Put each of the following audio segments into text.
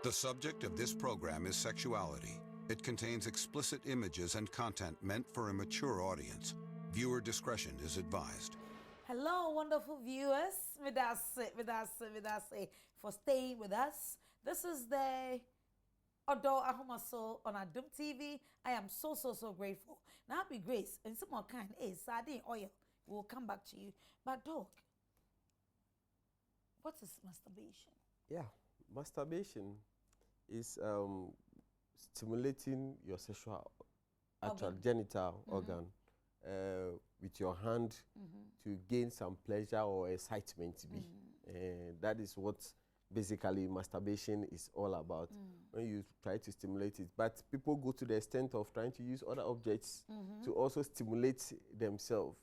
The subject of this program is sexuality. It contains explicit images and content meant for a mature audience. Viewer discretion is advised. Hello, wonderful viewers. With us for staying with us. This is the Odo Ahomaso on Adom TV. I am so grateful. Now, be grace and some more kind is sardine oil. We'll come back to you. But Doc, what is masturbation? Yeah, masturbation is stimulating your sexual genital organ with your hand to gain some pleasure or excitement. That is what basically masturbation is all about when you try to stimulate it. But people go to the extent of trying to use other objects to also stimulate themselves.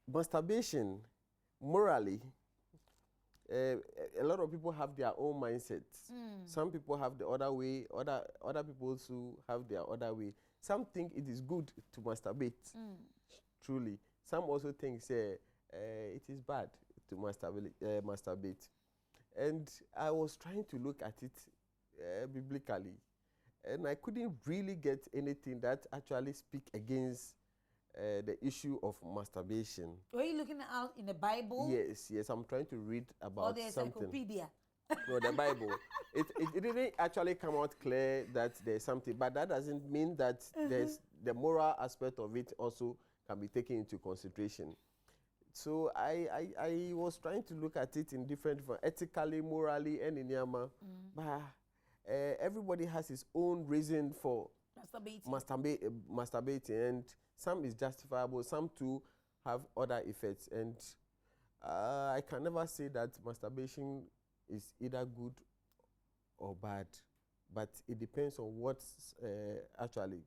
Masturbation, morally, a lot of people have their own mindsets. Some people have the other way, other people who have their other way. Some think it is good to masturbate, truly. Some also think it is bad to masturbate. And I was trying to look at it biblically, and I couldn't really get anything that actually speak against the issue of masturbation. Were you looking out in the Bible? Yes, I'm trying to read about or the encyclopedia? No, the Bible. It didn't actually come out clear that there's something, but that doesn't mean that there's the moral aspect of it also can be taken into consideration. So I was trying to look at it in different ethically, morally, and in Yama. But everybody has his own reason for masturbating, and some is justifiable, some too have other effects. And I can never say that masturbation is either good or bad, but it depends on what's actually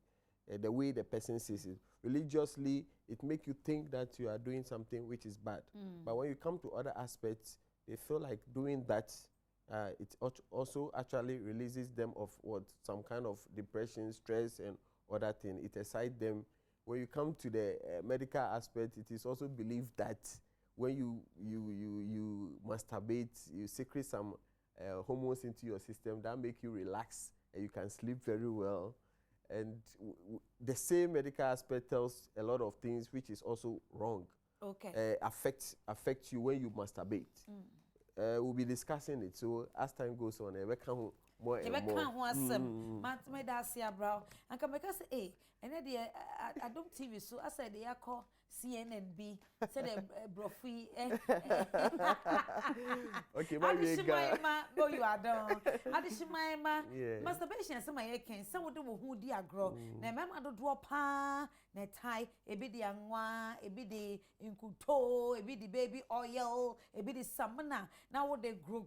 the way the person sees it. Religiously, it makes you think that you are doing something which is bad. But when you come to other aspects, they feel like doing that, it also actually releases them of some kind of depression, stress, and other things. It excites them. When you come to the medical aspect, it is also believed that when you masturbate, you secrete some hormones into your system that make you relax and you can sleep very well. And the same medical aspect tells a lot of things which is also wrong. Okay. Affect you when you masturbate. We'll be discussing it. So as time goes on, we can more and more. And come because and then Adom TV so I said they are called CNNB said the brofi okay, my go you are done. Masturbation some I can some of them who dear grow. Na mama do pa na tie e be the anwa e be the inkuto e be the baby oil e be the samana now what they grow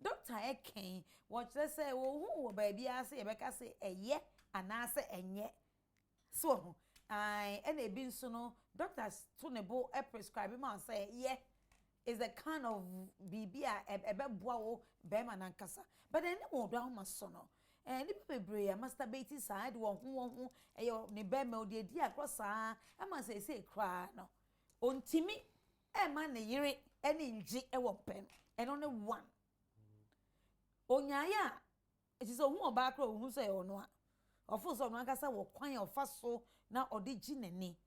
doctor e can watch let's say who baby I say e say eye anase enye so and e been so no doctors to nebo prescribe man say yeah is the kind of bibia ebeboa be man ankasa but then Odo Ahomaso no and the bebre masturbate side won eyo ne be me odi adi across am say cry no ontimi e man ne yire ene nji e wo pen and only one onyaya it is ohun oba akro ohun say ono a ofo so no akasa wo kwan ofa so na odigi nani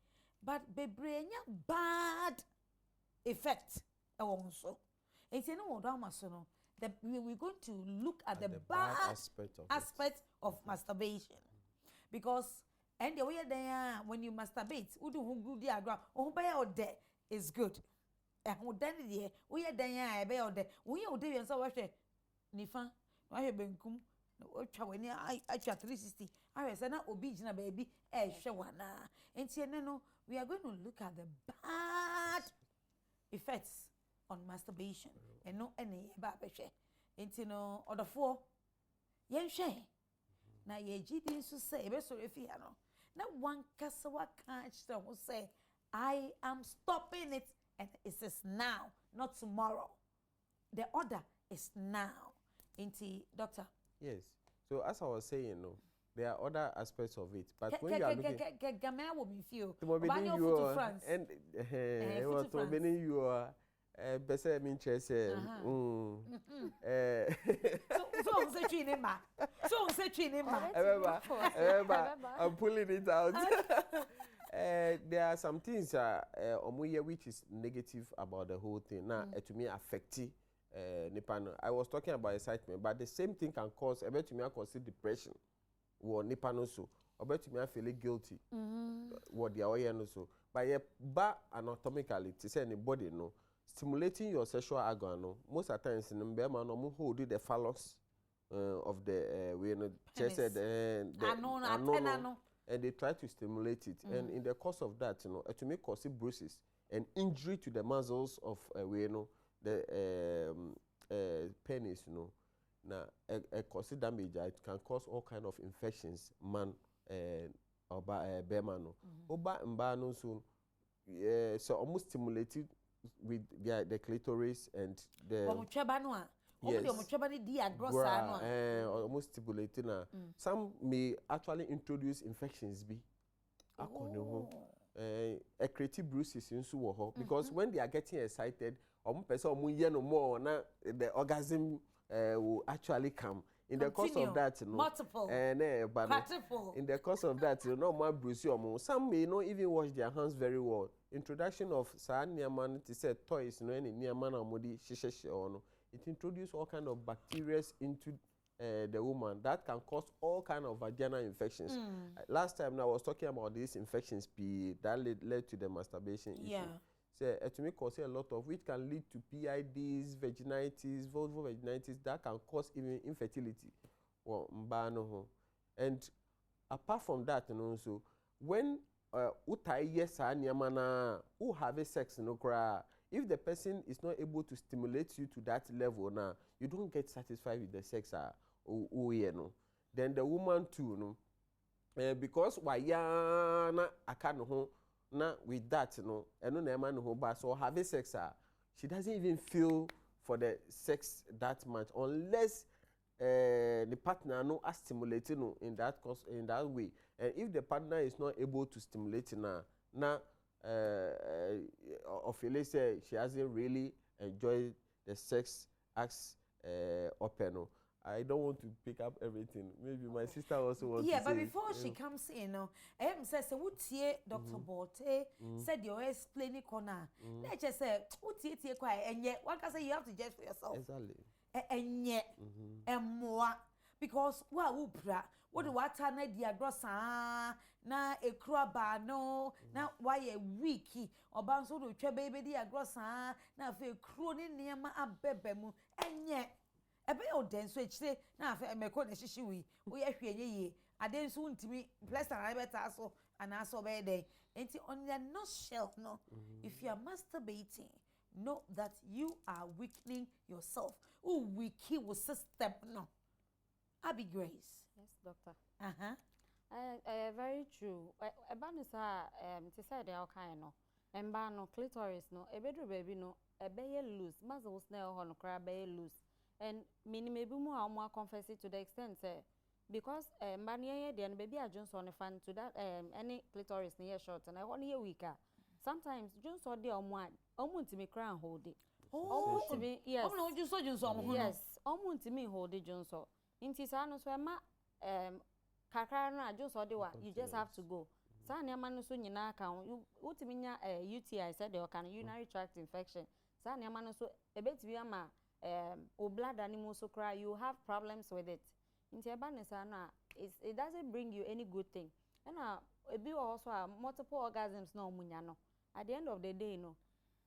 but bebre nya bad effect e wo so enti no Odo Ahomaso no we're going to look at the bad aspect of masturbation because and the way there when you masturbate udu hu good dia gra ohun ba ya ode is good ehun dan dia we ya dan ya e ba ya ode we ya ode yen so wa hwe nifa wa hwe benkum otwa wani atwa 360 I say na obi gina baby e hwe wana enti ene no we are going to look at the bad effects on masturbation and no any ba behwe enti no odofo yen hwe na ye gidi nso say e be so refi ha no na one kasa wa catch them who say I am stopping it and it is now not tomorrow the order is now enti doctor. Yes. So as I was saying, no, there are other aspects of it. But when you are looking, Gamma will be few. and Bese me interest so say chinema. So say chinema. Remember, I'm pulling it out. There are some things which is negative about the whole thing. Now, to me, affecting Nipano. I was talking about excitement, but the same thing can cause to me cause depression. Or Nipano so, or to me I feel guilty. What the away and so. But anatomically, to say anybody no, stimulating your sexual organ no. Most of the times in the man no hold the phallus of the we know chest and they try to stimulate it, and in the course of that, to me cause bruises and injury to the muscles of we know the penis, now cause damage. It can cause all kind of infections, man, or bear Oba mbano so so almost stimulated with the clitoris and the almost stimulated. Some may actually introduce infections creative bruises in because when they are getting excited, the orgasm will actually come. In the course of that, multiple, in the course of that, no more bruise. Some may not even wash their hands very well. Introduction of Saniaman, it said toys, any Niaman or Modi Shisha or it introduces all kind of bacteria into the woman that can cause all kind of vaginal infections. Last time I was talking about these infections that led to the masturbation issue. So to me cause a lot of which can lead to PIDs, vaginitis, vulvovaginitis that can cause even infertility. And apart from that, so when who have a sex if the person is not able to stimulate you to that level now, you don't get satisfied with the sex then the woman too because wayana akano na with that so having sex she doesn't even feel for the sex that much unless the partner is stimulating in that way. And if the partner is not able to stimulate say she hasn't really enjoyed the sex acts open. I don't want to pick up everything. Maybe my sister also wants to say. Yeah, but before she comes in, says, what Dr. Bote said you're explaining corner. Let's just say, what quiet, and yet, one can say you have to judge for yourself. Exactly. And yet, and more. Because, what do what time dia grossa na a craba no, now why a wiki or bounce to your baby dia grossa now for crooning near my abebemu, and yet. Ebe o den so ekire na afa emeko na hihihwi wo ye hwe ye aden so ntimi plus na beta so ana so be dey enti on the nutshell no if you are masturbating know that you are weakening yourself wiki wo system no Abi Grace. Yes, doctor. Very true. Eba no sa te say dey all kind no emba no clitoris no ebedru baby no ebeye loose muscles na ho no kra be loose. And maybe more confess it to the extent because Mania the baby are just on a fan to that any clitoris near short and I want year weaker. Sometimes just saw the almost to me crown hold it. Oh, to me, yes. Oh, no, just so you saw yes, almost to me hold it, Johnson. In Tisano, so Kakana, just saw the one, you just have to go. Sanya Manusun, you know, you what mean UTI said they can urinary tract infection. Sanya Manuso, a bit via or blood animals so cry, you have problems with it. In Tiabanesana, it doesn't bring you any good thing. And it also have multiple orgasms no munyano. At the end of the day, no.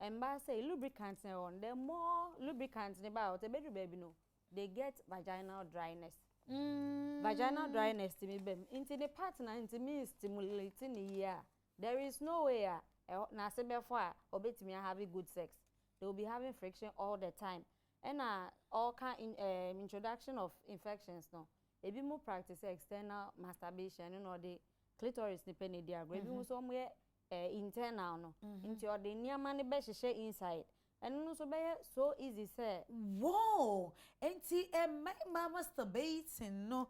And by say lubricants on, the more lubricants about a baby no, they get vaginal dryness. Vaginal dryness to me, into the partner, into me stimulating the year. There is no way or bet me having good sex. They will be having friction all the time. And all kind introduction of infections no. A bit more practice external masturbation, the clitoris ni penny dia. Maybe somewhere internal no. Into the near money best share inside. And no so be so easy say. Whoa, enti my masturbating no,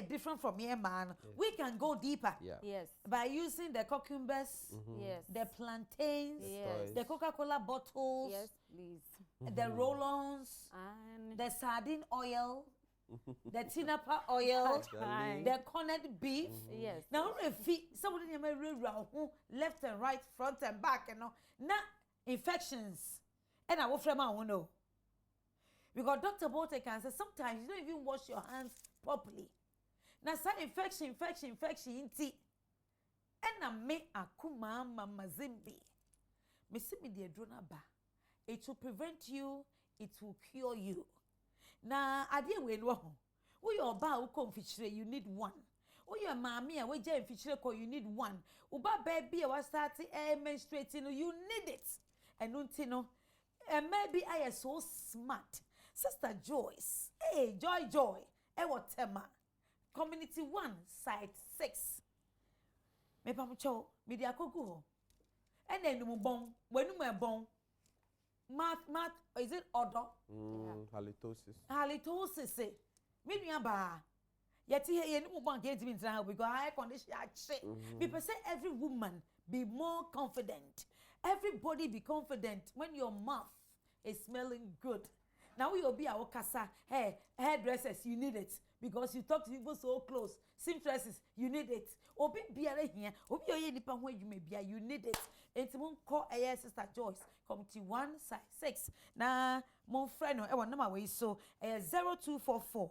different from here man. We can go deeper. Yeah. Yes. By using the cucumbers, Yes. the plantains, Yes. the Coca-Cola bottles, Yes, please. the roll-ons, And the sardine oil, the tinapa oil, Fine. the corned beef. Yes. Now if somebody left and right, front and back, you know, now infections. And I will from my own know. Because Dr. Bolte can say sometimes you don't even wash your hands properly. Now some infection in tea. And I me akuma mama zimbi. Me see me dear drona ba. It will prevent you, it will cure you. Now I dear we no. Who your ba who come fichre, you need one. Who your mommy and we jam fichre ko, you need one. Uba baby was starting menstruating, you need it. And no. And maybe I am so smart. Sister Joyce. Hey, Joy. What tema? Community 1, side 6. Me pamucho, me dia kogu. And then you bon, when you bon. Math, is it Odo? Halitosis. Halitosis. Maybe aba. Yet here you no bon get me now because high condition. People say every woman be more confident. Everybody be confident when your mouth is smelling good. Now we will be our casa. Hey, hairdressers, you need it because you talk to people so close. Seamstresses, you need it. Obi biara here, obi oye nipa where you may be, you need it. And someone call a Sister Joyce, Committee 1, side 6. Now, mon friend, I want number way so 0244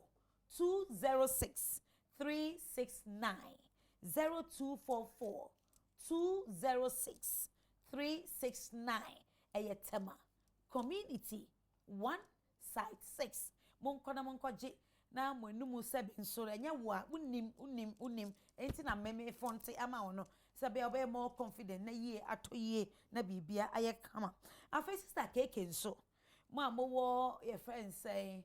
206 369 0244 206 369 tema community 1 side 6 monko na monumu sebe nsoro enya wo a unim enti na meme fonte ama ono sebe obe more confident na yie atoyie na bibia aye kama afa sister keke nso mo amowo your friends say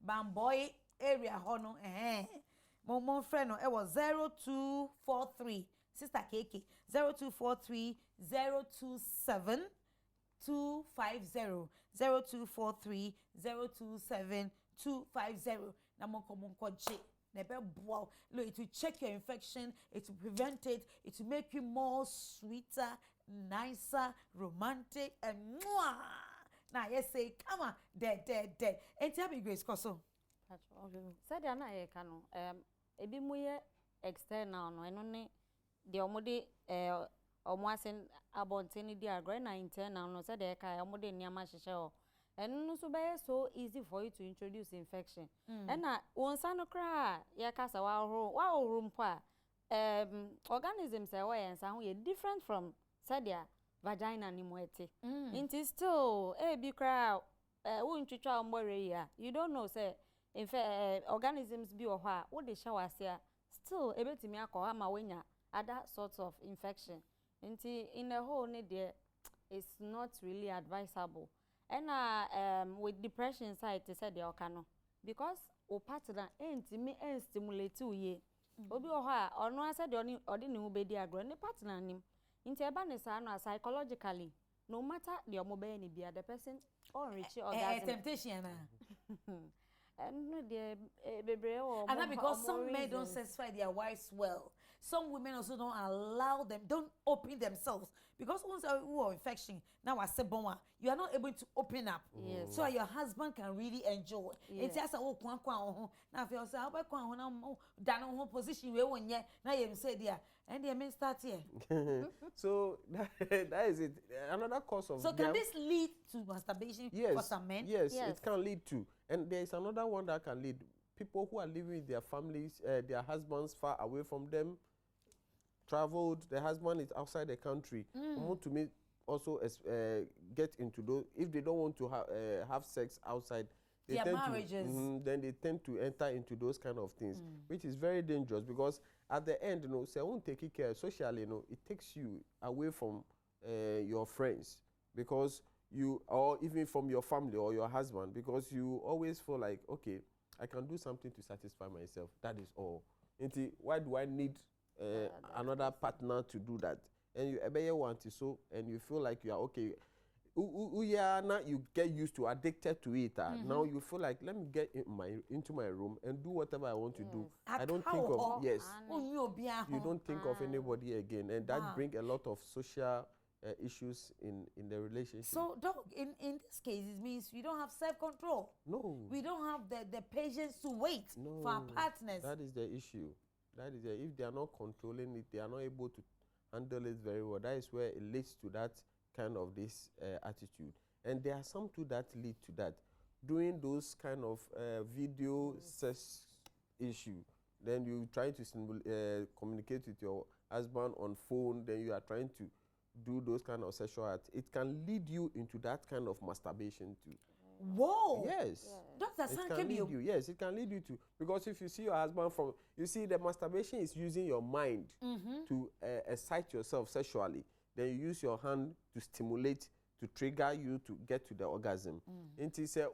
Bamboy area hono mon friend no e was 0243 Sister KK 0243 027 250 0243 027 250 na monko J na be boa lo it will check your infection, it will prevent it, it will make you more sweeter, nicer, romantic and mwah. Now yes say come on dead and tell me Grace Koso said ana e ka no ebi mu ye external no eno ne de omode omo asen abonteni di agro na internal no said e ka omode niama hyehyɛ o eno no so be so easy for you to introduce infection and na wonsa no kra ye kasa wa ohoro mpo a organisms e wo yensa ho ye different from said ya vagina ni moete it is still be kra wontwitwa ombore ya you don't know say in fact organisms bi o ho a wo de shower ase still ebetimi akọ ama wenya other sorts of infection in the whole ne there is not really advisable and with depression side they said they okano because o partner entimi stimulate uye obi o ho a ono ase de odi ne ubedi agro ne partner nim nti eba ne sa no psychologically no matter the omobe ni bia the person or reach orgasm temptation and no the bebre or and because some men don't satisfy their wives well. Some women also don't allow them, don't open themselves. Because once you are infection, now I say bon, you are not able to open up. Yes. So your husband can really enjoy. It's just now if you say down position we won yet, now you say there. And the men start here. So that is it. Another cause of so can this lead to masturbation for some men? Yes, it can lead to. And there is another one that can lead. People who are living with their families, their husbands far away from them, traveled, the husband is outside the country, want to meet also get into those, if they don't want to have sex outside, they their tend marriages. then they tend to enter into those kind of things, which is very dangerous because at the end, say I won't take care socially, it takes you away from your friends because you, or even from your family or your husband, because you always feel like, okay, I can do something to satisfy myself. That is all. Why do I need another partner to do that? and you want to so, and you feel like you are okay. Now you get used to, addicted to it. Now you feel like, let me get into my room and do whatever I want to do. I don't think of you don't think of anybody again, and that brings a lot of social issues in the relationship. So, Doc, in this case, it means we don't have self-control. No. We don't have the patience to wait for our partners. That is the issue. That is if they are not controlling it, they are not able to handle it very well. That is where it leads to that kind of this attitude. And there are some too that lead to that. Doing those kind of video sex issue, then you try to communicate with your husband on phone, then you are trying to do those kind of sexual acts. It can lead you into that kind of masturbation too. Whoa. Yes. Doctor, it can lead you. Yes, it can lead you to, because if you see your husband you see the masturbation is using your mind to excite yourself sexually. Then you use your hand to stimulate, to trigger you to get to the orgasm. And you say,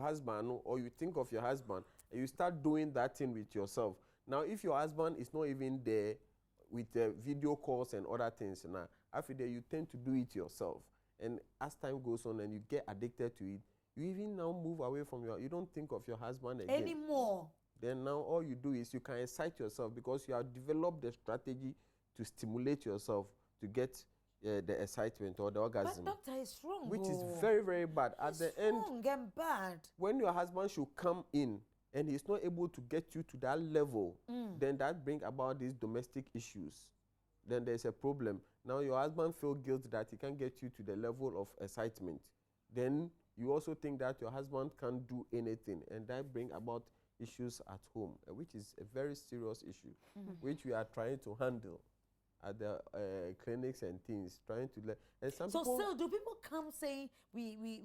husband, or you think of your husband, and you start doing that thing with yourself. Now, if your husband is not even there with the video calls and other things, now after that you tend to do it yourself. And as time goes on and you get addicted to it, you even now move away from you don't think of your husband again anymore. Then now all you do is you can excite yourself because you have developed the strategy to stimulate yourself to get the excitement or the orgasm. But doctor is wrong, which is very, very bad. At the end, bad. When your husband should come in and he's not able to get you to that level, then that brings about these domestic issues. Then there's a problem. Now your husband feels guilty that he can't get you to the level of excitement. Then you also think that your husband can't do anything, and that brings about issues at home, which is a very serious issue, which we are trying to handle at the clinics and things, trying to let. And some so people, still, do people come saying we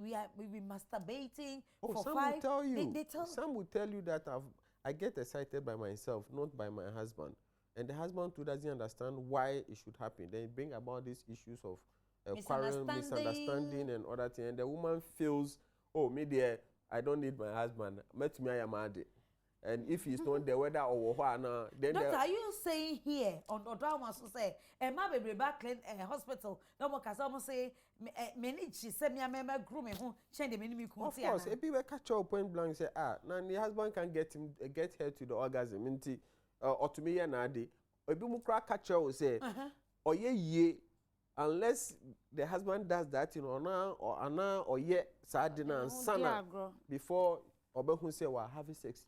masturbating for some 5? will tell you. They tell some will tell you that I get excited by myself, not by my husband, and the husband too doesn't understand why it should happen. Then it bring about these issues of quarrel, misunderstanding, and other things. And the woman feels, oh, me there, I don't need my husband. Met me, I am mad. And if he's not there, whether or what, then Doctor, are you saying here on Odo Ahomaso say, "Ma baby back hospital"? No more cause almost say, "Many she send me a member groom who change the minimum." Of course, if you catch up point blank, say, now the husband can get her to the orgasm. Inti, or to me, and Adi, if you catch up, say, or ye. Unless the husband does that, or yet Sardina and Sana before Obehun say we're having sex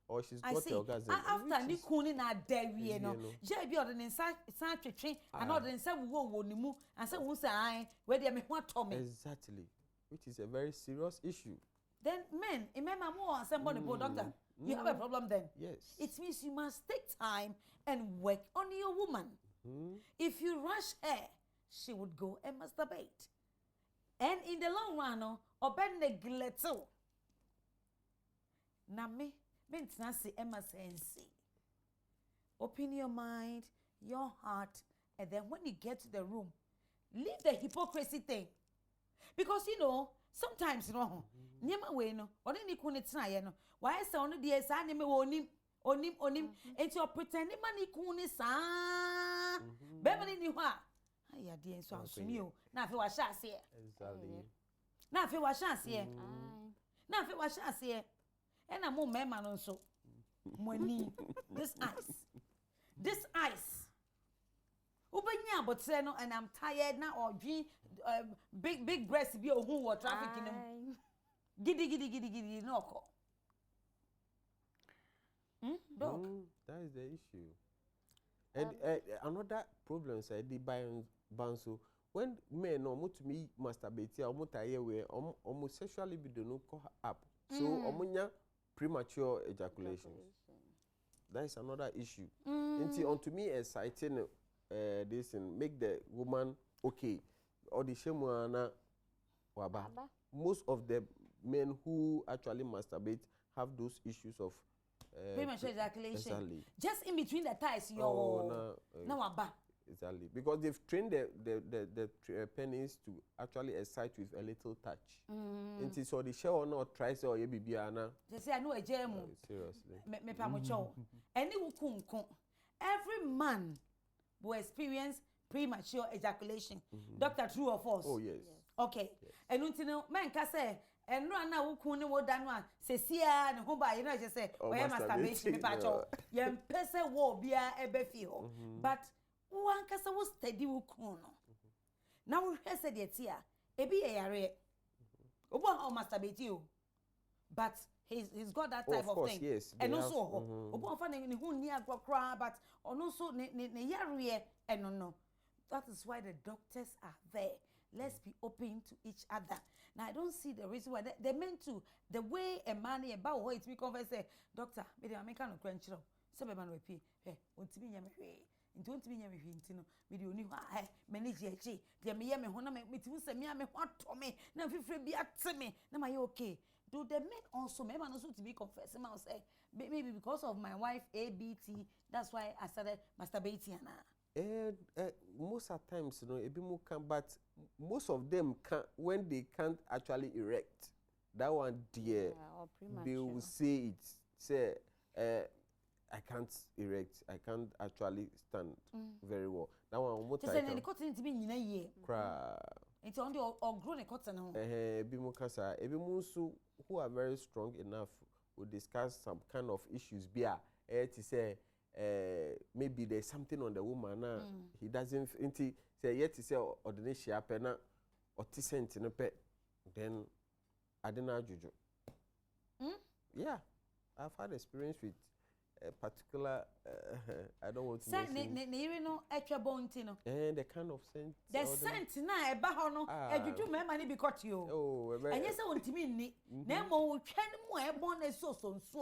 or she's got the orgasm. After ni kuni na dewi no. Je bi odin san twetwe and odin say wo ni mu and say wo say where dey me ho to me. Exactly. Which is a very serious issue. Then men, remember more and somebody doctor. You have a problem then. Yes. It means you must take time and work on your woman. If you rush her, she would go and masturbate. And in the long run, or ben neglect. Na me si Emma sensi. Open your mind, your heart, and then when you get to the room, leave the hypocrisy thing. Because sometimes nyema we no, odi ni kuni tina ye no. Why say ono die sa nyeme we onim enti o pretending mani kuni sa. Be mani ni ho a. Ya die so asumi o. Na afi wa sha ase. Exactly. Na afi wa sha ase. Na afi wa sha ase. And I'm more man also. Money. This ice. Ubenya but say no, and I'm tired now or dream big breast be who what traffic in them. Giddy no call. Dog. That is the issue. And another problem is the banso. When men to me masturbate or almost sexually be no up. So omunya premature ejaculation. That is another issue. Until to me exciting this and make the woman okay. Or the shemwana waba. Most of the men who actually masturbate have those issues of premature ejaculation. Exactly. Just in between the thighs, waba. Exactly, because they've trained the penis to actually excite with a little touch. And so the shell or not tries or ye bibiana. They say I know a gem. Seriously. Me pamucho. Any every man will experience premature ejaculation. Doctor, true or false? Oh yes. Okay. And untino men ka say enro na wo kun ne wo da no a sesia ne ho ba ye na je say oya masturbation me pa cho ye mpese wo bia ebe fi ho. But wan ka say wo steady wo kun no. Na wo hwe say de ti a ebi ye yare. Obo ha masturbate o. But he's got that type of thing. Yes, and also obo fa ne hu ni agwakra but also ne yare and no. That is why the doctors are there. Let's be open to each other. Now I don't see the reason why they meant to. The way a man about what it we converse say, doctor, me dey make no crunch no. Say be man we pay. Hey, ontimi nya me hwe. Nti ontimi nya me hwe nti no. Me dey oni ho ah, manage echi. Dey me ye me ho na me timu se me me ho ato me. Na fifre bi ate me. Na my okay. Do the men also me man also to be confessing my say maybe because of my wife ABT, that's why I started masturbating na. Most of times, you know, a bit more can, but most of them can when they can't actually erect. That one, dear, they will say it. Say, I can't erect. I can't actually stand very well. That one, what I can. It's on the or grown a cotton. Bimukasa, Ebimusu, who are very strong enough, will discuss some kind of issues. Bia, to say. Maybe there's something on the woman he doesn't say yet to say ordination apena or tisent in a pet, then I didn't juju. Yeah, I've had experience with a particular I don't want to say no extra bone tino. And the kind of scent the scent na e ba ho no e juju me ma ni bi cut you. Oh, and yes I ntimi ni na mo twa ni mo e bon na so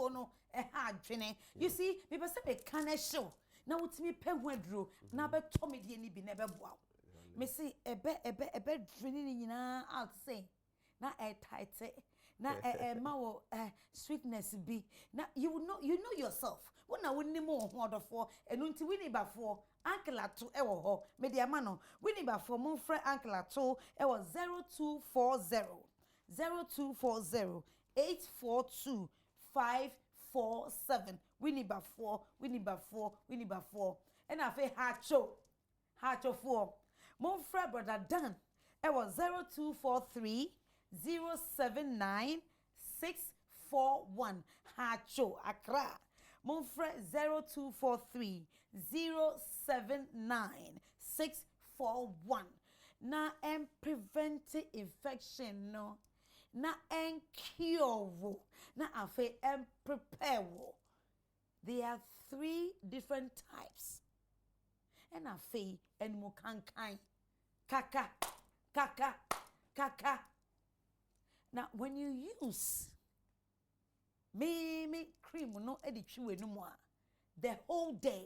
no e ha adwene. You see people say be can show na utimi pe ho aduro na be to me de ni bi na be boa. Me see ebe dwene ni nyina out say na e tight na ma wo sweetness be na you know yourself when na woni mo ho odofo enu nti wini ba fo uncle ato e wo ho me de ama no wini ba fo mo frɛ uncle ato e wo 0240 842 547 wini ba fo and afa hacho fo mo frɛ brother Dan e wo 0243 079 641 Hacho Accra. Monfre 0243 079 641. Na prevent infection no. Na cure wo. Na afe prepare wo. There are 3 different types. And afe and mo kankai. Kaka. Now, when you use me cream no editwe no more, the whole day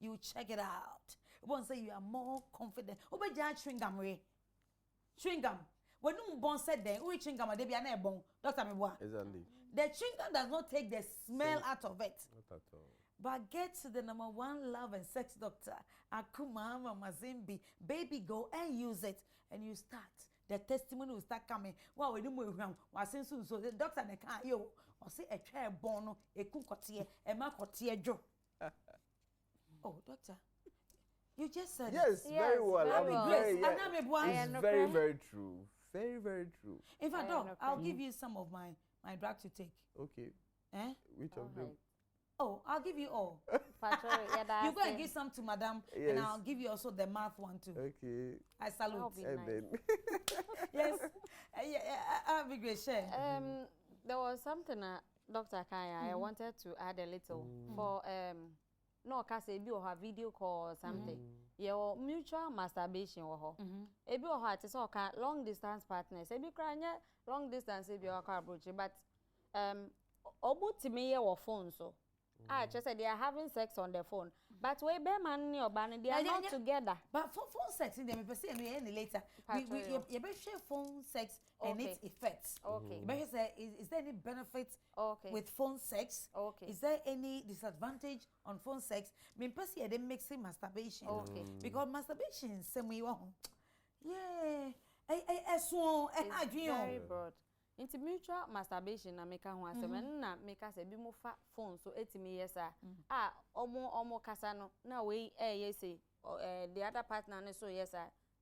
you check it out. Won't say you are more confident. Obeja chewing gum. When you born said then, we chewing gum, they be an bon. Doctor Meboa. Exactly. The chewing gum does not take the smell out of it. Not at all. But get to the number 1 love and sex doctor, Akuma Mazimbi. Baby, go and use it, and you start. The testimony will start coming. Wow, we do more around. Was soon so the doctor ne can't yo. Or say a chair bono, a cookotier, a macotier jo. Oh, doctor, you just said yes, very well. It's very, very true. Very, very true. In fact, I'll give you some of my drug to take. Okay. Which of them? Oh, I'll give you all. You go and give some to Madam, and I'll give you also the math one too. Okay. I salute. And then. Yes. I'll be great. Share. There was something, Dr. Kaya, I wanted to add a little for no case bi or her video call or something. Your mutual masturbation or her. Ebi or her to so long distance partners. Ebi kranya long distance ebi or car approach, but obuti me your phone so. Just said they are having sex on their phone. But we be man or ban they are not together. But for phone sex in them, we say any later. You better share phone sex and its effects. Okay. You better say, is there any benefit with phone sex? Okay. Is there any disadvantage on phone sex? Me personally, they mixing masturbation. Okay. Because masturbation, same way you want. Yeah. It's very broad. Into mutual masturbation na meka ho asem na meka se bi mo fa phone so etimi yesa omo kasa no na we yes the other partner so yes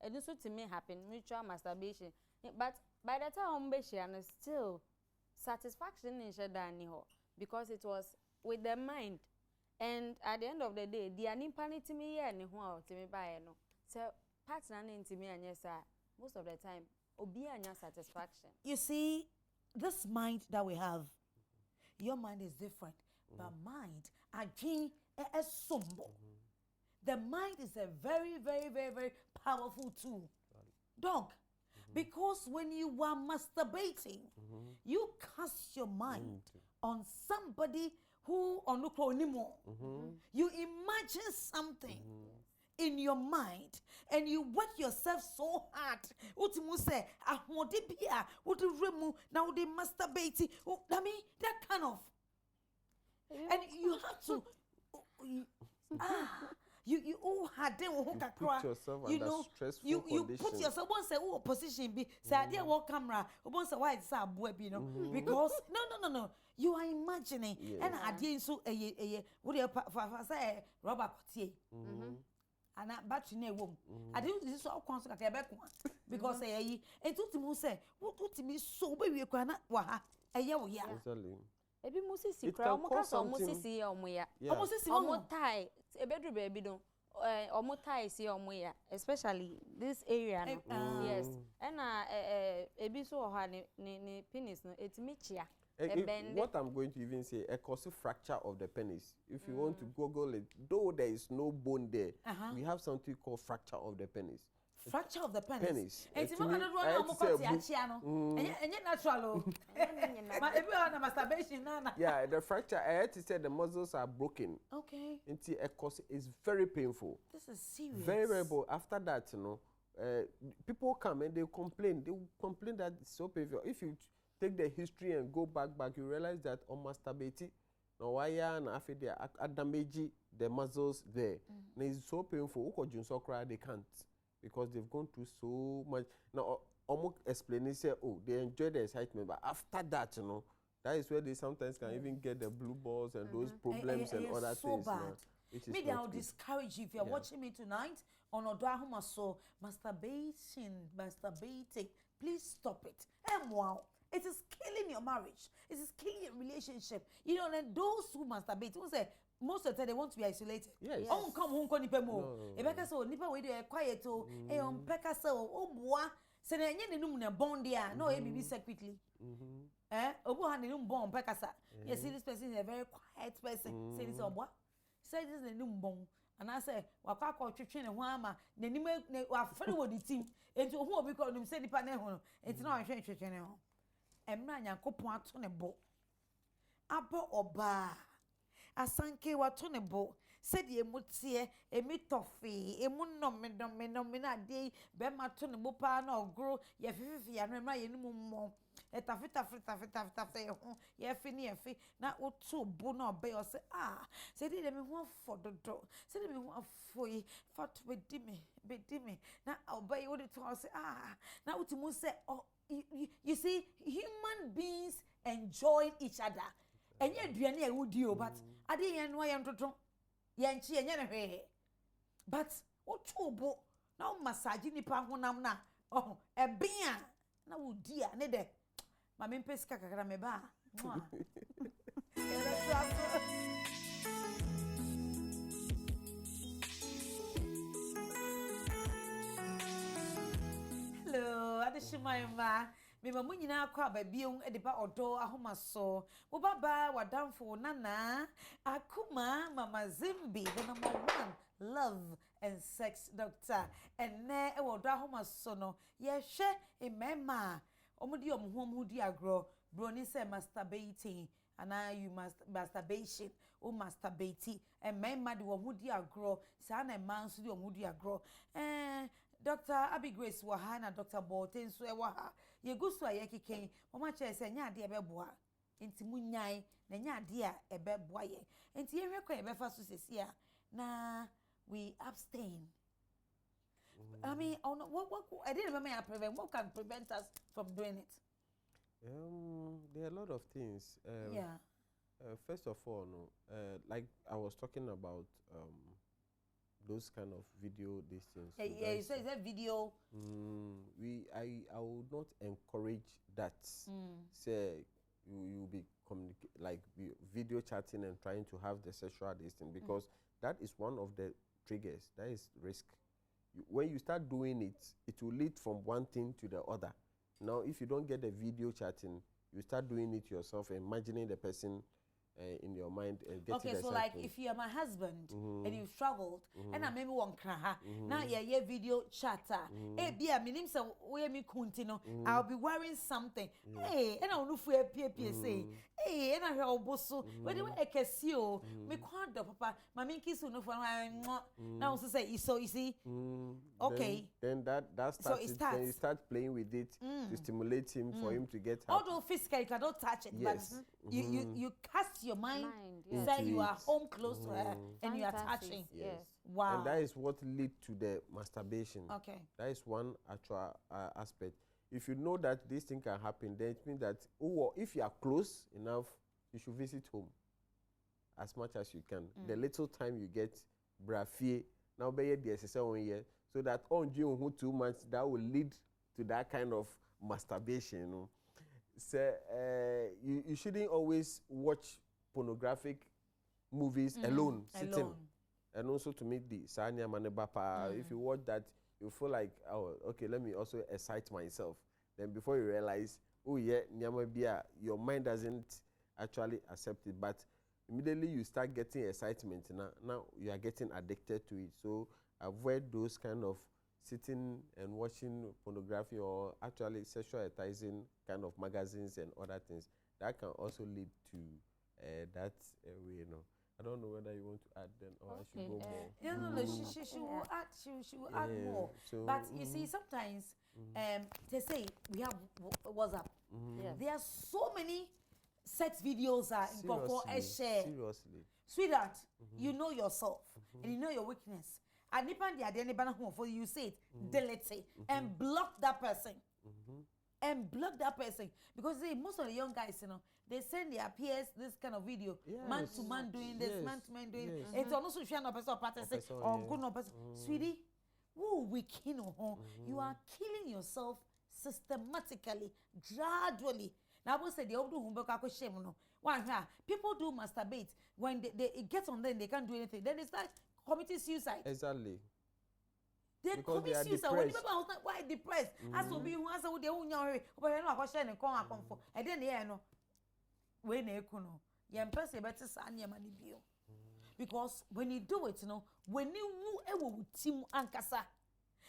and so to me happen mutual masturbation but by the time and still satisfaction in shedani because it was with the mind and at the end of the day the animpani to me and who to me by no so partner to me and yes most of the time obi anya satisfaction. You see, this mind that we have, your mind is different, but mind again is sombo. The mind is a very, very, very, very powerful tool, dog. Because when you are masturbating, you cast your mind on somebody who on look anymore. You imagine something in your mind and you work yourself so hard. Utimu say, ahode bia, uti remu, now they masturbating. I mean, that kind of. And you have to. You all had them who can cry. You know, you put yourself once a position be say I walk camera once a white sab web, you know, because no. You are imagining and I did so what you say rubber cotier. And that battery ne wom. I didn't this all concert at Quebec because I told him say, what to me so baby you cannot waha a year. Ebi musisi kra omo ka so musisi omo ya. Omo sisi omo tie e bedru baby don. Omo tie si omo ya especially this area no. Yes. And ebi so oha ni penis no etimi chia. What I'm going to even say, a cause fracture of the penis. If you want to Google it, though there is no bone there, we have something called fracture of the penis. Fracture of the penis. And it's not natural. Masturbation, yeah, the fracture. I had to say the muscles are broken. Okay. And a cause is very painful. This is serious. Very, very painful. After that, you know, people come and they complain. They complain that it's so painful. If you take the history and go back, you realize that on masturbating, no wire and after they damage the muscles there. And it's so painful. They can't. Because they've gone through so much. Now, almost explaining, say, oh, they enjoy the excitement, but after that, you know, that is where they sometimes can even get the blue balls and those problems and other so things. Bad. Maybe I'll discourage you if you're watching me tonight on Odo Ahomaso. Masturbating, please stop it. And wow, it is killing your marriage. It is killing your relationship. You know, and those who masturbate, who say, most of the time they want to be isolated. Yes. Oh, come home, nipa mo. Ebeka so nipa we dey quiet o. Peka so o boa. Se na enye ne num na bond dia, no e bibi secretly. Obu ha ne num bond peka sa. You see this person is a very quiet person. Say this oboa. Say this ne num bond. And I say, wakwa kwa twetwe ne ho ama, ne nim wa fere wo di team. Enti ohu obi ko num say nipa ne ho no. Enti na wa hwe twetwe ne ho. Emra Nyankopon ato ne bo. Abo oba. Asanke wato ne bo said ye mutie emi tofi emu no na dey be ma to ne bo pa na ogro ye fififi ya no emra ye num mo etafita ho ye fi ne ye fi na otu bo na obe yo say said dey me ho fododo said dey me ho afoi fat be di me na obe ye wo dey to say na utimu say you see human beings enjoy each other. Enye aduane e wodi o but ade yen no yen toton yen chi enye ne hwe but otubo na o massage nipa honam na ebia na wodi a ne de ma me mpesika kakra me ba hello adeshimaima me mamu nyina akwa babion edipa Odo Ahomaso wo baba wadamfo nana akuma mama Zimbi the #1 love and sex doctor enne e Odo Ahomaso no ye hwe emema omudi omhom di agro broni say masturbating ana you masturbation o masturbate emema de wo di agro sa na man so di omudi agro Dr. Abby Grace Wahana, Dr. Bolton, so Waha, ye go so a yaki Mama Chair say, nya dear beboa, inti munyai, na nya dear a beboye, and ye require befa successia. Na we abstain. I mean, what I didn't remember prevent. What can prevent us from doing it? There are a lot of things. First of all, like I was talking about those kind of video these things. Yeah, you say it's a video. I would not encourage that. Say you be video chatting and trying to have the sexual distance, because that is one of the triggers. That is risk. When you start doing it, it will lead from one thing to the other. Now, if you don't get the video chatting, you start doing it yourself, imagining the person in your mind and getting okay, so like if you are my husband and you've struggled and I maybe one craha now yeah video chatter be a minim so we me continue I'll be wearing something hey and I will for say hey and I hear oboso when you e kesi o me kwado papa mama kiss no for now also say so you see okay then that starts so it starts. Then you start playing with it to stimulate him for him to get happy. Although physically you cannot touch it, yes. but you cast your mind yes. say you are home close to her and you are touching. Yes. Wow. And that is what lead to the masturbation. Okay. That is one actual aspect. If you know that this thing can happen, then it means that if you are close enough, you should visit home as much as you can. The little time you get, brafie, now be the SSL 1 year, so that on June 2 months, that will lead to that kind of masturbation. You know? So you shouldn't always watch pornographic movies alone, sitting. And also to meet the Sanya Manebapa. If you watch that, you feel like, oh, okay, let me also excite myself. Then before you realize, oh yeah, your mind doesn't actually accept it. But immediately you start getting excitement. Now you are getting addicted to it. So avoid those kind of sitting and watching pornography or actually sexualizing kind of magazines and other things. That can also lead to that way, you know. I don't know whether you want to add then or I should go more. No, she will add. She will add more. So, but you see, sometimes they say we have WhatsApp. There are so many sex videos in seriously. Sweetheart, you know yourself and you know your weakness. And for you say it, delete it and block that person. And block that person, because most of the young guys, you know, they send their peers this kind of video, man to man doing this, man to man doing. It's also if you're not person practicing or good no person, sweetie. Woo, we kill you are killing yourself systematically, gradually. Now, I will say the old shame. No, one people do masturbate when they it gets on them, they can't do anything. Then they start committing suicide. Exactly. They commit suicide. When people are why depressed, as to be who has a day on your but I know I was sharing and come for. And then yeah, no, when they could know, you person better sign your money bill. Because when you do it, you know, when you ever with Tim Ankasa.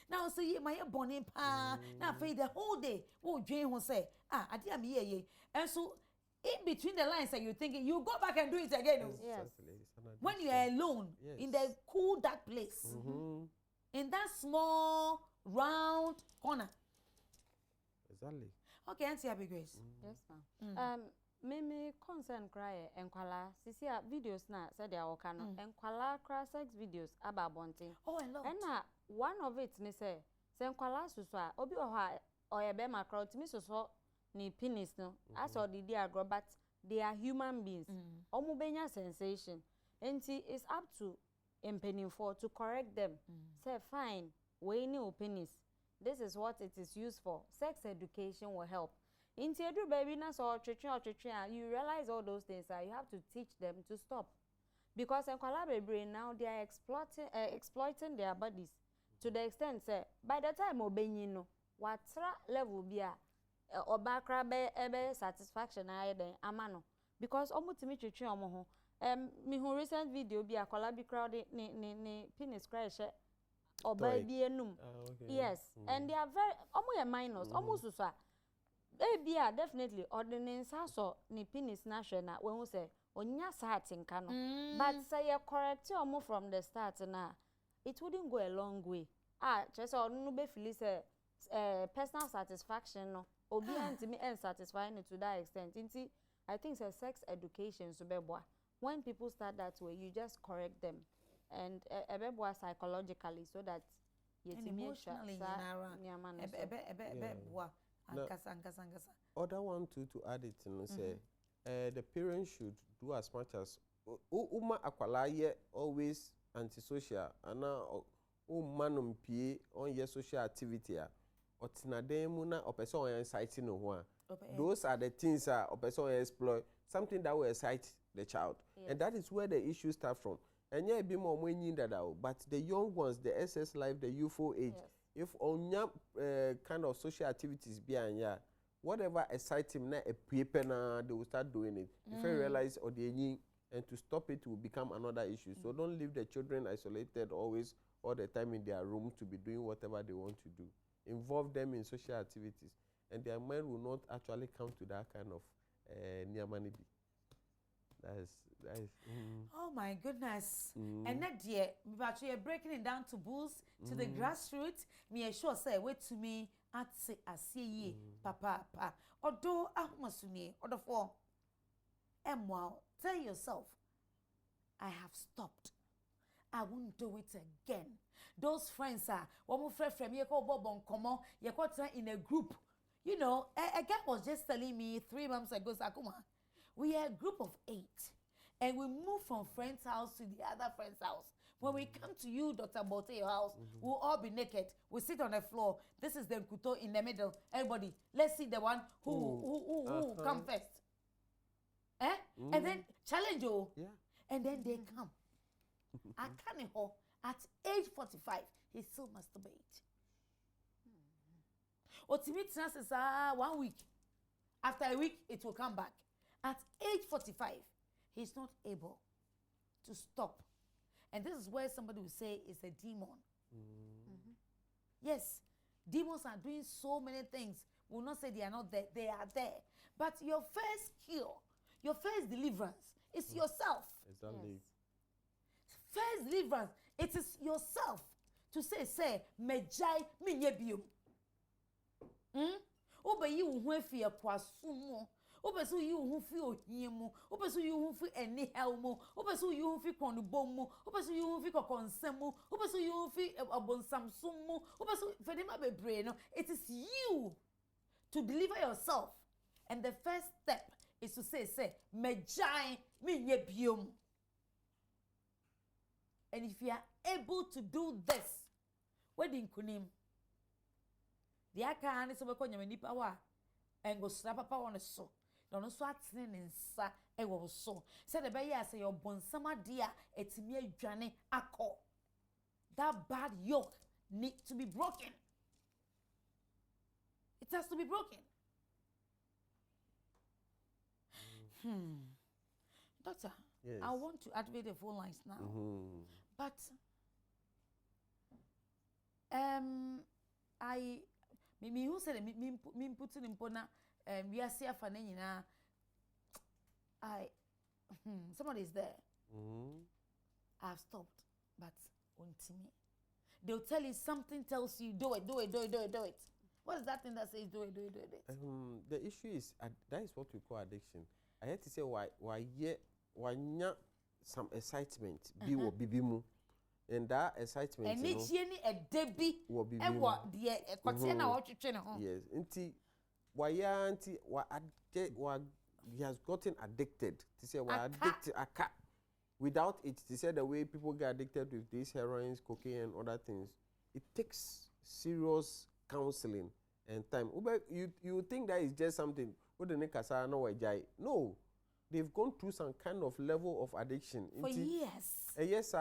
Now, so you my bonnet pa now for the whole day. Oh, Jane will say, I did me. And so in between the lines that you're thinking, you go back and do it again. Yes. When you are alone in the cool dark place. In that small round corner. Exactly. Okay, Auntie Abby Grace. Yes, ma'am. Me concern cry and kwala. Sisi videos na said they are okano. And kwala cry sex videos about bunting. Oh, I love. And one of it ni say kwala suswa obi oha oyebe makro timi so ni penis no. As or the agro, but they are human beings. Omubenya sensation. And it's up to impending for to correct them. Say fine, we need penis. This is what it is used for. Sex education will help. In Tedu baby na so you realize all those things you have to teach them to stop. Because in brain now they are exploiting their bodies to the extent say by the time obenyi no watra level bia obakra be satisfaction then amano because omutimi twetwe omo ho me who recent video be a collab crowd ni penis crash or baby enum. Yes, and they are very almost minors, almost so. Baby are definitely ordinance so ni penis national when we say onya starting kano. But say you correct you from the start na it wouldn't go a long way. Just no be feel say personal satisfaction no obi antimi satisfying to that extent. I think it's sex education so be boy. When people start that way, you just correct them and psychologically so that you emotionally Other one to add it and say the parents should do as much as uma akwala always antisocial and now manum pie on your social activity or tinademu na or person inciting no one. Those are the things that a person exploit, something that will excite the child. Yes. And that is where the issues start from. And yeah, be more when that out. But the young ones, the SS life, the youthful age, yes. If on kind of social activities behind yeah, whatever excites him na a paper na they will start doing it. If they realize or they need and to stop it will become another issue. So don't leave the children isolated always all the time in their room to be doing whatever they want to do. Involve them in social activities. And their mind will not actually come to that kind of nearmanibi. That is. Oh my goodness. And that dear, but you're breaking it down to bulls, to the grassroots. Me sure say, wait to me, at say, I see ye, papa, Odo Ahomaso, Odo for. Wow, tell yourself, I have stopped. I won't do it again. Those friends are, one more friend from you call Bob on Como, you got in a group. You know, a guy was just telling me 3 months ago, Sakuma, we are a group of 8. And we move from friend's house to the other friend's house. When we come to you, Dr. Bote, your house, we'll all be naked. We sit on the floor. This is the Nkuto in the middle. Everybody, let's see the one who come first. And then challenge you. Yeah. And then they come. I can't hold. At age 45, he still masturbate. Ultimate chances are 1 week. After a week, it will come back. At age 45, he's not able to stop. And this is where somebody will say it's a demon. Yes, demons are doing so many things. We'll not say they are not there. They are there. But your first cure, your first deliverance is yourself. Exactly. Yes. First deliverance, it is yourself to say, mejai minyebium. Obe you who fear kwasumo. Obe so you who feel himu. Obe so you who feel any helmo. Obe so you who feel konubomu. Obe so you who feel konsemu. Obe so you who feel abonsamsumu. Obe so fedema be brain. It is you to deliver yourself. And the first step is to say, mejai minyebium. And if you are able to do this, wedding kunim. The aka is over nipa wa and go slap papa on the so. No so atene nsa e wo so. Said the be say your bonsama dia etime adwane akọ. That bad yoke need to be broken. It has to be broken. Doctor, yes. I want to activate the phone lines now. But me who said me putting in pona we are safe for na somebody is there. I've stopped, but me. They'll tell you something tells you do it. What is that thing that says do it? The issue is that is what we call addiction. I had to say why some excitement be wo bibimu. And that excitement and it's a debby and what the container what you train home. Yes, inti why he has gotten addicted. To say why addicted without it, to say the way people get addicted with these heroines, cocaine and other things, it takes serious counseling and time. You think that is just something no, they've gone through some kind of level of addiction for years. Yes,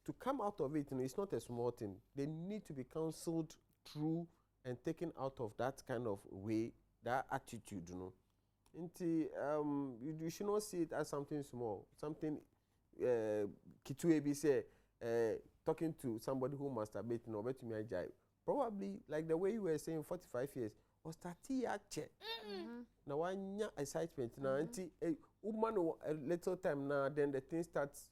to come out of it, it's not a small thing. They need to be counseled through and taken out of that kind of way, that attitude, you should not see it as something small, something Kituebi say talking to somebody who masturbates, probably like the way you were saying 45 years, or start now one excitement now a little time now, then the thing starts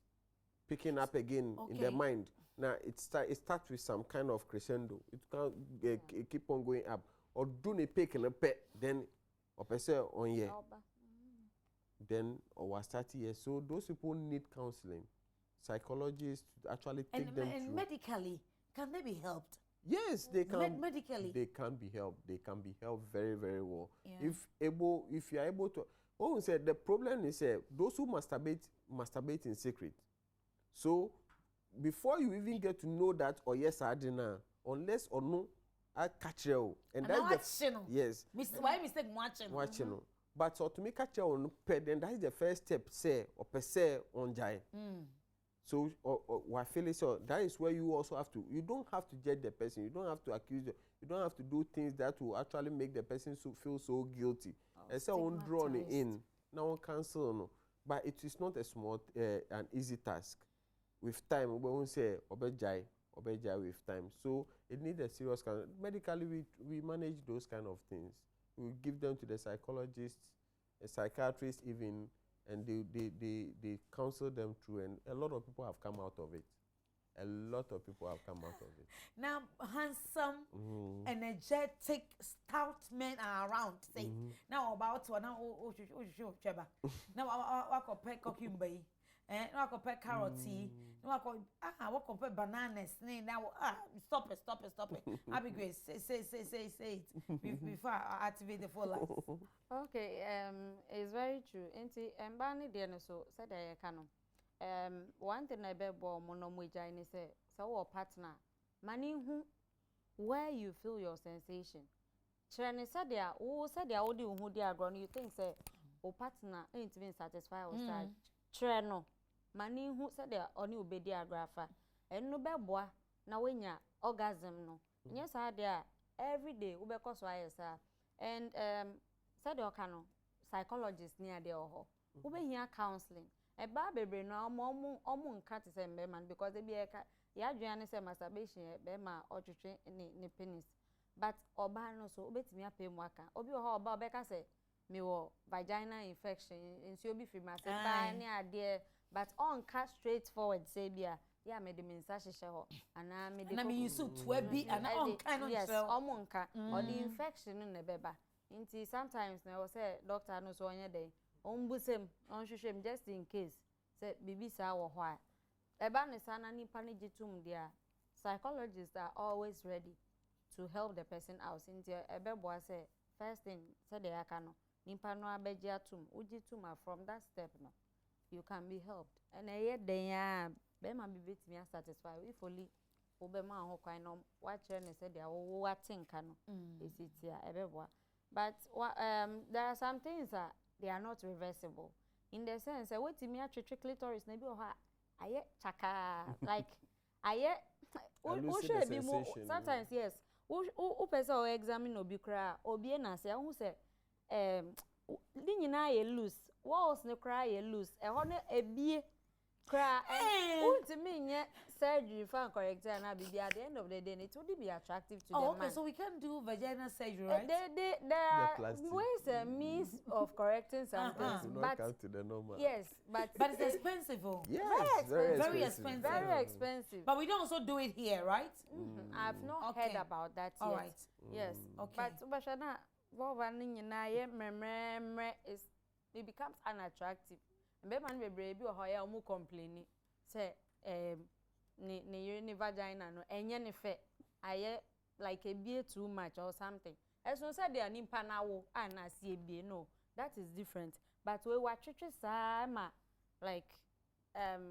picking up again in the mind. Now it starts with some kind of crescendo. It can't keep on going up. Or do ne pick and a pet, then or person on year. Then or start here. So those people need counseling. Psychologists to actually take them and through. Medically, can they be helped? Yes, they can. Medically, they can be helped. They can be helped very, very well. Yeah. If you are able to. Oh, said the problem is those who masturbate in secret. So before you even get to know that or yes I didn't unless or no I catch you and that's the yes why mistake watching but so to make catch you on then that is the first step say or per se on jai so or feel so that is where you also have to you don't have to judge the person, you don't have to accuse them, you don't have to do things that will actually make the person feel so guilty and say on draw in now on cancel no. But it is not a small an easy task. With time, we won't say obejai with time. So it needs a serious kind. Medically, we manage those kind of things. We give them to the psychologists, a psychiatrist even, and they counsel them through. And a lot of people have come out of it. A lot of people have come out of it. Now, handsome, energetic, stout men are around. Say now about to now now I compare cucumber, and I compare carroty. Now I compare bananas. Now stop it. I be great. Say it before I activate the full life. Okay, it's very true. Inti mbani de no so said I can. One thing I bet bo mono mujai ni say so partner mani hu where you feel your sensation. Trene said there odi hu dia ground you think say o partner ain't even satisfied or sad. Treno mani hu said there oni obedi agrafa. En no beboa na wenya orgasm no. Yes there every day ube koso ayesa and said there kano psychologist near there ho. Ube here counseling. Eba bebre no omo nka te say man because e be ya adwane say masturbation be ma otwetwe ni penis but oba no so obetimi apem aka obi ho oba obeka say me wo vaginal infection nsi obi free ma say ba ni ade but on cut straight forward say bia ya me de mensa hyehyɛ ho ana me de na me use to abi ana on kind of yes omo nka or the infection no ne beba nti sometimes na we say doctor no so onye dey ombusem onhwehwem just in case say bibi sa wo ho a eba ne sana nipa ne gitum dia psychologists are always ready to help the person out into ebeboa say first thing say the akano nipa no abeji atum ugitum from that step no you can be helped and eye den ya be ma bibetimi satisfy if only obema ho kwan no wa kire ne say dia wo watinka no esitia ebeboa but there are some things that they are not reversible in the sense that what me atwetwe clitoris na bi o ha aye chaka like aye o should be more sometimes yes o person o examine obi kra obi na say hu say di nyina ye loose walls ne kra ye loose e ho ne ebie kra ultimate nye surgery for correct na be at the end of the day it would be attractive to the man. Okay, so we can do vaginal surgery, right? There are ways and means of correcting something, but come to the normal. Yes, but it's expensive. Yes, very expensive. Very expensive. But we don't also do it here, right? I've not heard about that yet. All right. Yes. Okay. But bashana is it becomes unattractive. Be man be brave or how you complaining say ni vagina no enye ne fe aye like a bie too much or something as no say there nimpa na wo ana see bie no that is different but we watwetwe sama like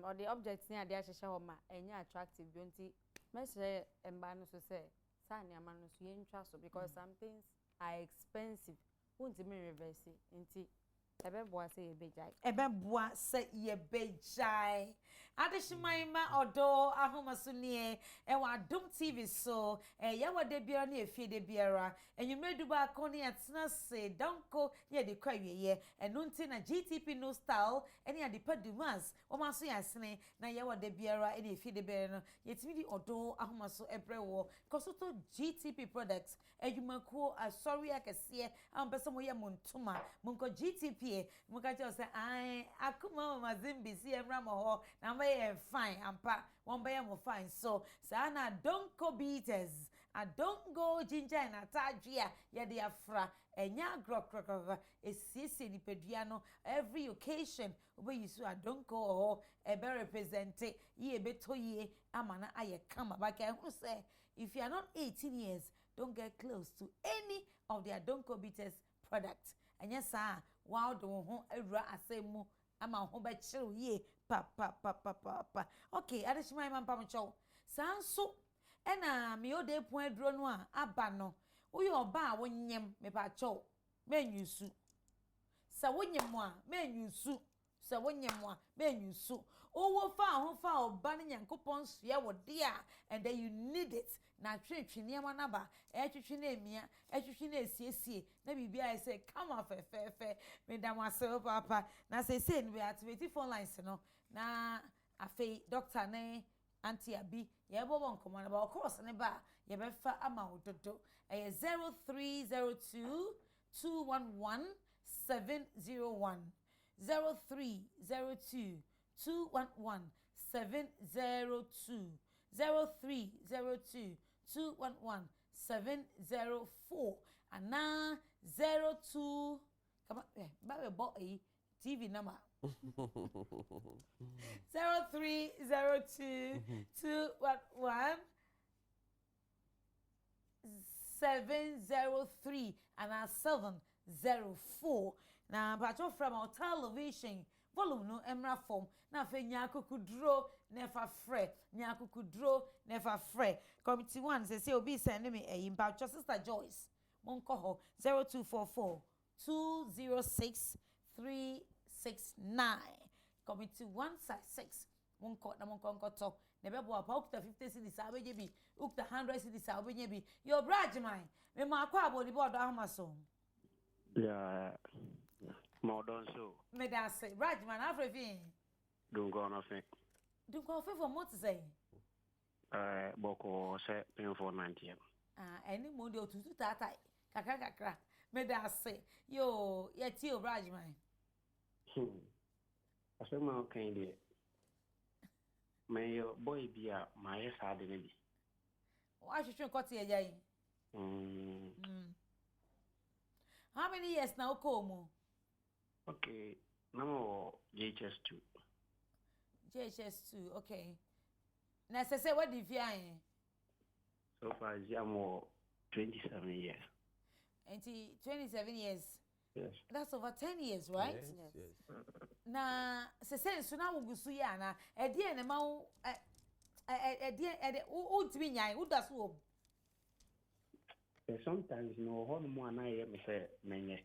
or the objects near there hyehyɛ ho ma enye attractive bonti message emba no so say sa ne ama no so yentwa so because some things are expensive won't me reverse nti ebeboa say yebejai adeshimaima Odo Ahomaso nie ewa Adom TV so yawa de biara na efie de biara enyumedu ba akoni atena se danko ye de kwawiye eno nti na GTP no style ene ade padumas o ma so yasene na yawa de biara ene efie de biara no yetimi di Odo Ahomaso ebrewo kosoto GTP products ejumakuo asori akese ampese mo ye montuma monko GTP mukacho say ai akuma mazimbi si emra mo ho na fine ampa one by mo fine so sana don't go beaters I don't go ginger and atajia ya de afra enya grok esisi ni peduano every occasion obo yisu I don't go or ebe represent ye beto ye amana aye kama but I who say if you are not 18 years don't get close to any of their Donko Beaters products and yes sir wow do ho ewura asemu ama ho be chiro ye pa. Okay, adeshima man pam chow. Sanso ena me ode pon aduro no a aba no. Uyo oba a wonyem me pa chow. Menyusu. Sa wonyem a menyusu. Sa wonyem a menyusu. Owo fa ho fa oba ne Nyankopon sua wo dia and then you need it. Na twetwe niam na ba etwetwe na emia etwetwe na esiesie na bibia I say come on fe me da myself papa na say we activate phone lines no na afei doctor ne anti abi ye bo bon komo na ba of course ne ba ye be fa ama ododo 0302 211 701 0302 211 702 0302 211 704 and now 02 come on baby boy TV number 0302 211 703 and 704 now but from our television volume no emra form na fe nyakukudro never fre nyakukudro never fre committee 1 say obi send me e about your sister Joyce monko ho 0244 206 369 committee 166 monko na monko to ne bebo apa ukta 50 cedis abeje bi ukta 100 cedis abeje bi your braj man me ma kwa abodi bo Odo Ahomaso yeah modern so me da say braj man afrefin don't go nothing for what to say boko say pay for 90 any mo de otutu tata kakra me da say yo ye ti o braj man asema kan de me boy bia my side ne bi wa hwehwe kwoti eja yi how many years now komo okay now JHS2 JHS2 okay na say what the fear so far I'm 27 years and 27 years yes that's over 10 years right Yes. na say so na wugusu ya na e die ne ma wo e o timi nyan wo da so sometimes no one more na ye me say menye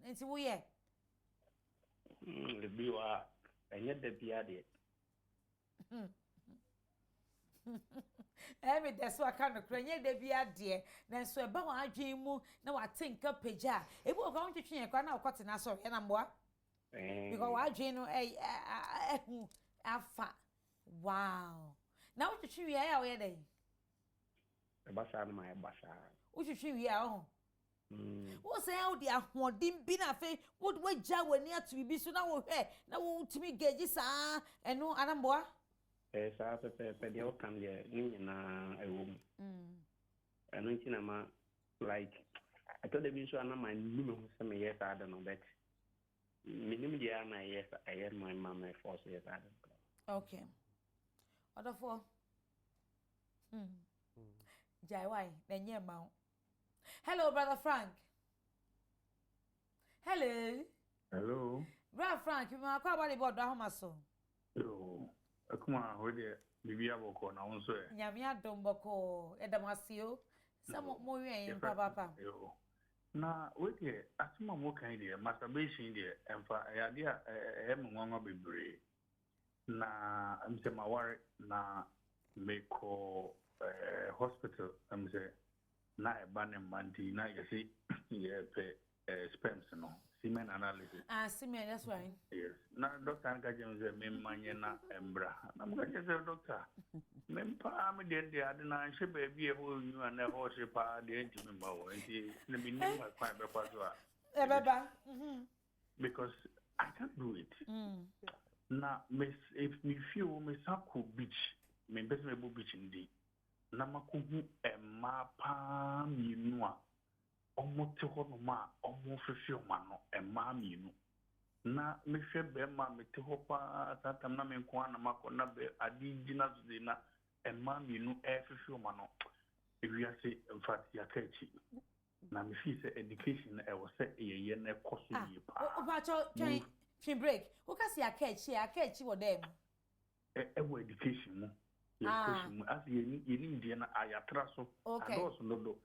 enti wo ye le biwa enye de bia de me that's what kind of krenye de bia de na so e ba wa adwen mu na wa tinka peja e bu ko ntwetwe ye kwa na okote na so ye na mboa because wa adwen no afa wow na wo twetwe ye ya wo ye dey e basa na my basa wo twetwe ye a ho wo say how the ahodim bi na fe wo ja wani atu bi so na wo hwe na wo timi geji saa eno anamboa sa pe de o kan de ni na ewo eno nti na ma like I told them so na my new some years I don't know but minimum year na yes I had my mom my first years I don't okay other for jai why then ye ma hello brother Frank hello brother Frank you ma kwa about Odo Ahomaso yo akuma hode bibia boko na wonso e nyame adom boko edamasio samo mo yen papa yo na wete asuma mo kan de masturbation de emfa ya dia nwanwa bebre na amse maware na meko hospital amse na ebane manti na yesi ye pe sperms no semen analysis semen that's right yes na doctor an kaje me manye na embra na mo kaje se doctor mempa me de adena hye ba bi e ho nyu na ho hye pa de enti me ba wo enti na me ni ma kwa be kwa so a baba because I can't do it na me if me feel me sako beach me best me bo beach ndi na makohu emma pa minu a omote ho no ma omo fefe o ma no emma minu na me hwe be ma me te ho pa tatam na me nko na mako na be adi gina zude na emma minu e fefe o ma no ewiase in fact ya kachi na me fi se education e wo se ye na ekoso yi pa o ba cho twen break. Who can see a catch what them? Education. Education. As you need Diana, I atraso. Okay. And also, no.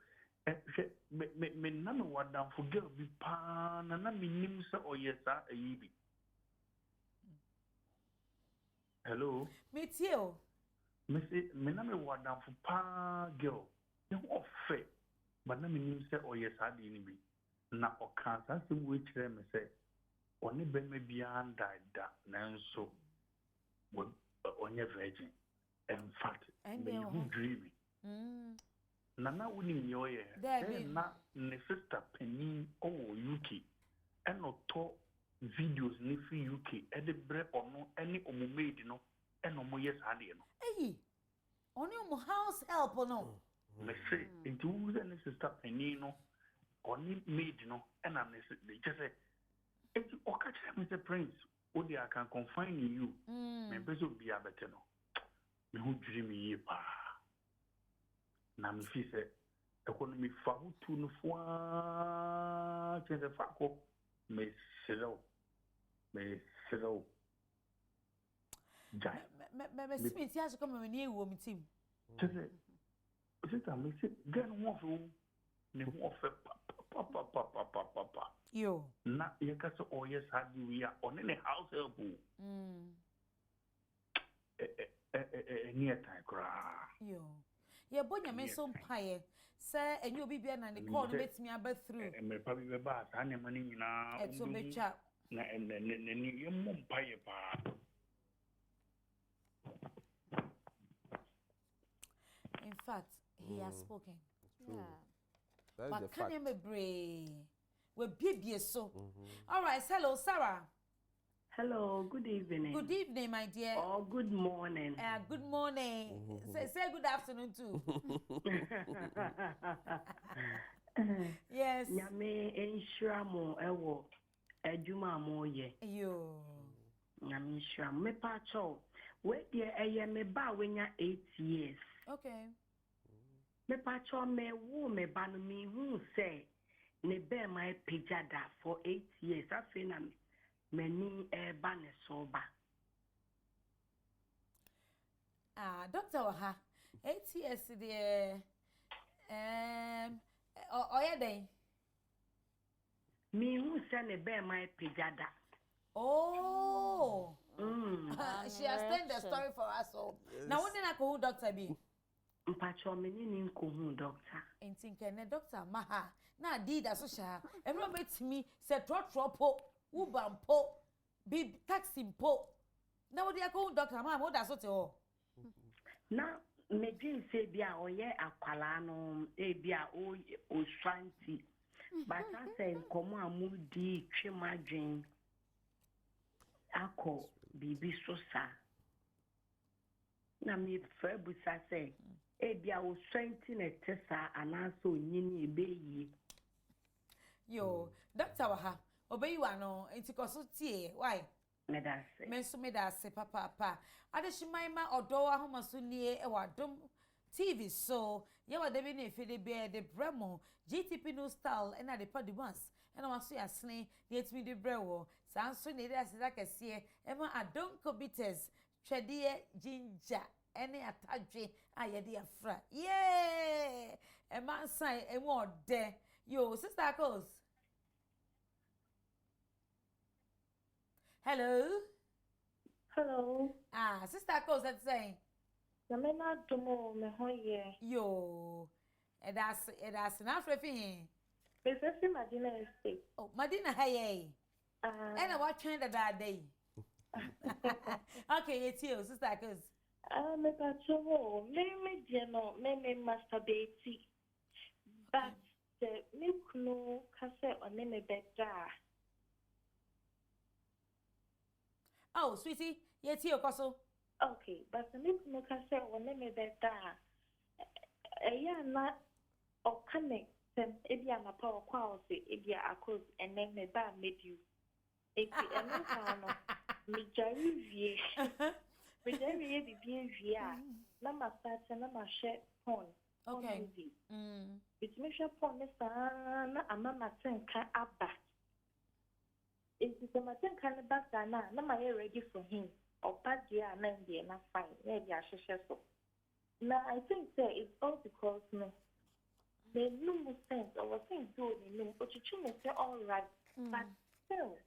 Me name what down for girl be pan and I mean names or yes, a yibi. Hello. Meet you. Me name what down for pan girl. You are fair. But name names or yes, I didn't be. Now, or can't I see which them say. Only be me beyond that, so on your virgin. In fact, me who dreaming. Nana winning your ear. Then not ne sister penny UK. And not talk videos ni free UK. Any bread or no any made no. And no more yes had no. Hey, only house help or no. Me say into who's any sister penny no. Only made no. And I'm just say. If you catch Mr. Prince, only I can confine in you. My best will be a better no. Me who dream me pa. Na me fi say, economy fa who to no fwa change the fako. Me selo. Jai. Me see me tia come me near wo me team. Just say, sister me say, get one for ne one for pa. Yo. Na yekasa oh yes had we are on any house help. Near time cry. Yo. Yeah, boy, you so pie. Sir, and you'll be better and the call makes me about through. And my probably the bath, I am money now. It's so big chap. And then you mum pie pa. In fact, he has spoken. Yeah. But can you be we're baby so. All right, hello, Sarah. Hello, good evening. Good evening, my dear. Oh, good morning. Good morning. Say good afternoon too. Yes. Nyame enshira mo ewo adwuma mo ye. Yo. Nyame enshira me pa cho. We de eye me ba wenya 8 years. Okay. Me pa cho me wo me ba no mi hu say ne be my pejada for 8 years. I feel na many ba ne so ba. Doctor Waha, 8 years there. Oya day. Me who say ne be my pejada. Oh. She has told the story for us all. Now what did I call doctor be? Mpacho me ni nko hu doctor. Entinke ne doctor maha. Na did asosha. Everyone met me say trotro Uber po, be taxi po. Now what do you call doctor? Ma, what does it all? Now, me dream say be a oye akwala no, be a o shanty. But I say come on, moody chima dream. Ako bibi sosa. Na me febusa say, be a o shanty ne tesa anaso nyini be Yo, Doctor Waha. Obey you ano enti koso tie why medase menso medase papa adeshimaima Odo Ahomaso nie e wadom TV so ye wade bi na efede be de bremo GTP no style and the party once and waso ya sne de etimi de brewo sanso ne de asida kese e ma Adom Cobites twede ginger ene atadwe ayede afra yeah e man sai e mo de yo sister Cos. Hello. Hello. Sister Cos, that's saying. Yamena domo me hoye. Yo. That's enough for me. Befefi Madina estate. Oh, Madina hey. And I watch that day. Okay, it's you, Sister Cos. Me pacho me jeno me masturbate. But me kuno kase one me beta. Oh, sweetie, yes, here, Cosso. Okay, but the milk no can say when they made that. Not or connect them if you are a power quality, if you are a cause and then me bad made you. If you are not, me jerry, me jerry, the number starts and number share porn. Okay. It's me share porn, Mister, and Mamma Tank abba. It's It's a matter kind of back now. No, my ready for him. Or bad year and then be enough fine. Maybe I should share so. Now I think that it's all because no. They no more sense or what things do they know, but you choose say all right. But still,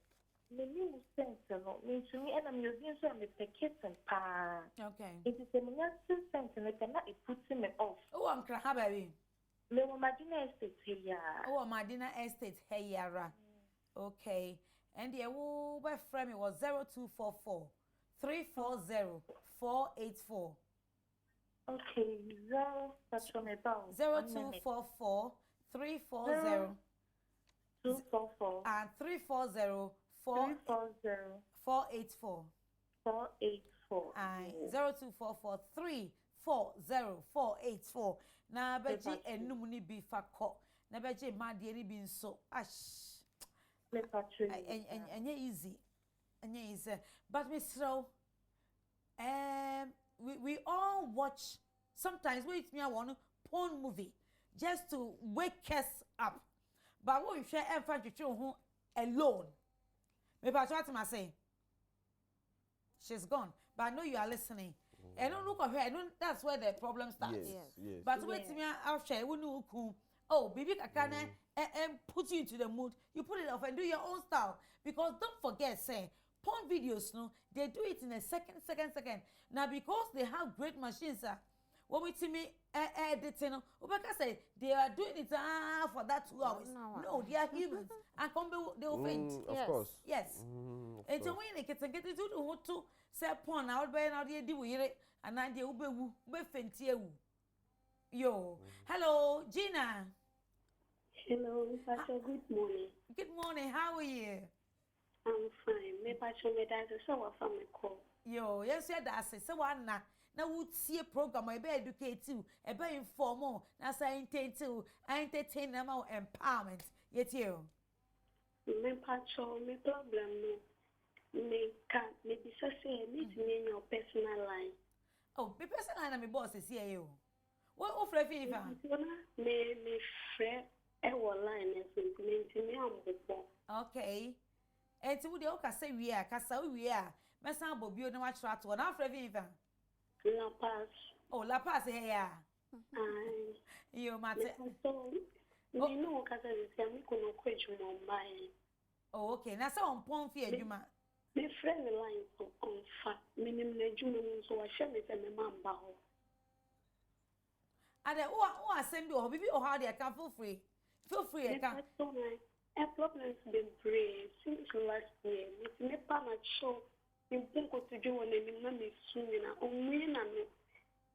they no sense no means to me and I'm using so I'm the kitten pa. Okay. It is a minute sense and it cannot it puts him off. Oh, I'm crying, baby. Me Madina estate here. Oh, Madina Estate, hey, Yara. Okay. And the web frame it was 0244 340 484. Okay, that's from about 0244 340 244 and 340 340 484. 484. Aye, 0244 340 484. Na beji enum ni bi fa ko. Na beji madie ni bi nso. Ash. Enye easy. Enye easy. But Miss Row, we all watch, sometimes we me want porn movie just to wake us up. But when you share everything you alone. Maybe I try to say she's gone, but I know you are listening. I don't look at her. I don't. That's where the problem starts. Yes. But wait till me after we know who. Oh, baby, kakana and put you into the mood. You put it off and do your own style. Because don't forget, say porn videos, no, they do it in a second. Now because they have great machines, when we see me editing, Ubeka say they are doing it for that 2 hours. No, they are humans. And come they will faint. Of course. Yes. And so when they get to say porn, I would be now they do it, and I will be faint. Yo, hello, Gina. Hello, Pastor. Good morning. Good morning. How are you? I'm fine. Me Pastor, me that's so what from me call. Yo, yes, yeah, that's it. So what now? Now would see a program. I be educate you. I be inform you. That's I entertain them out empowerment. Yet you. Me Pastor, me problem no. Me can me be so say me to me in your personal life. Oh, my personal line and my boss is here. You. What offer if Me friend. Line me okay. And to the oka say we are Casa we are. Messa Bobio no watch rat one after Viva. La Paz. Oh, La Paz here. You matter. You know, Casa is a Mikono question on my. Oh, okay. Now, so on Pon Fear, you ma. Me friend line on fat, minimum Juman, so I shall miss a mamma. And then, oh, I send you, baby, or how they can feel free. Feel free, I can. A problem's been brave since last year. It's me not show. You think what to do when they money soon, and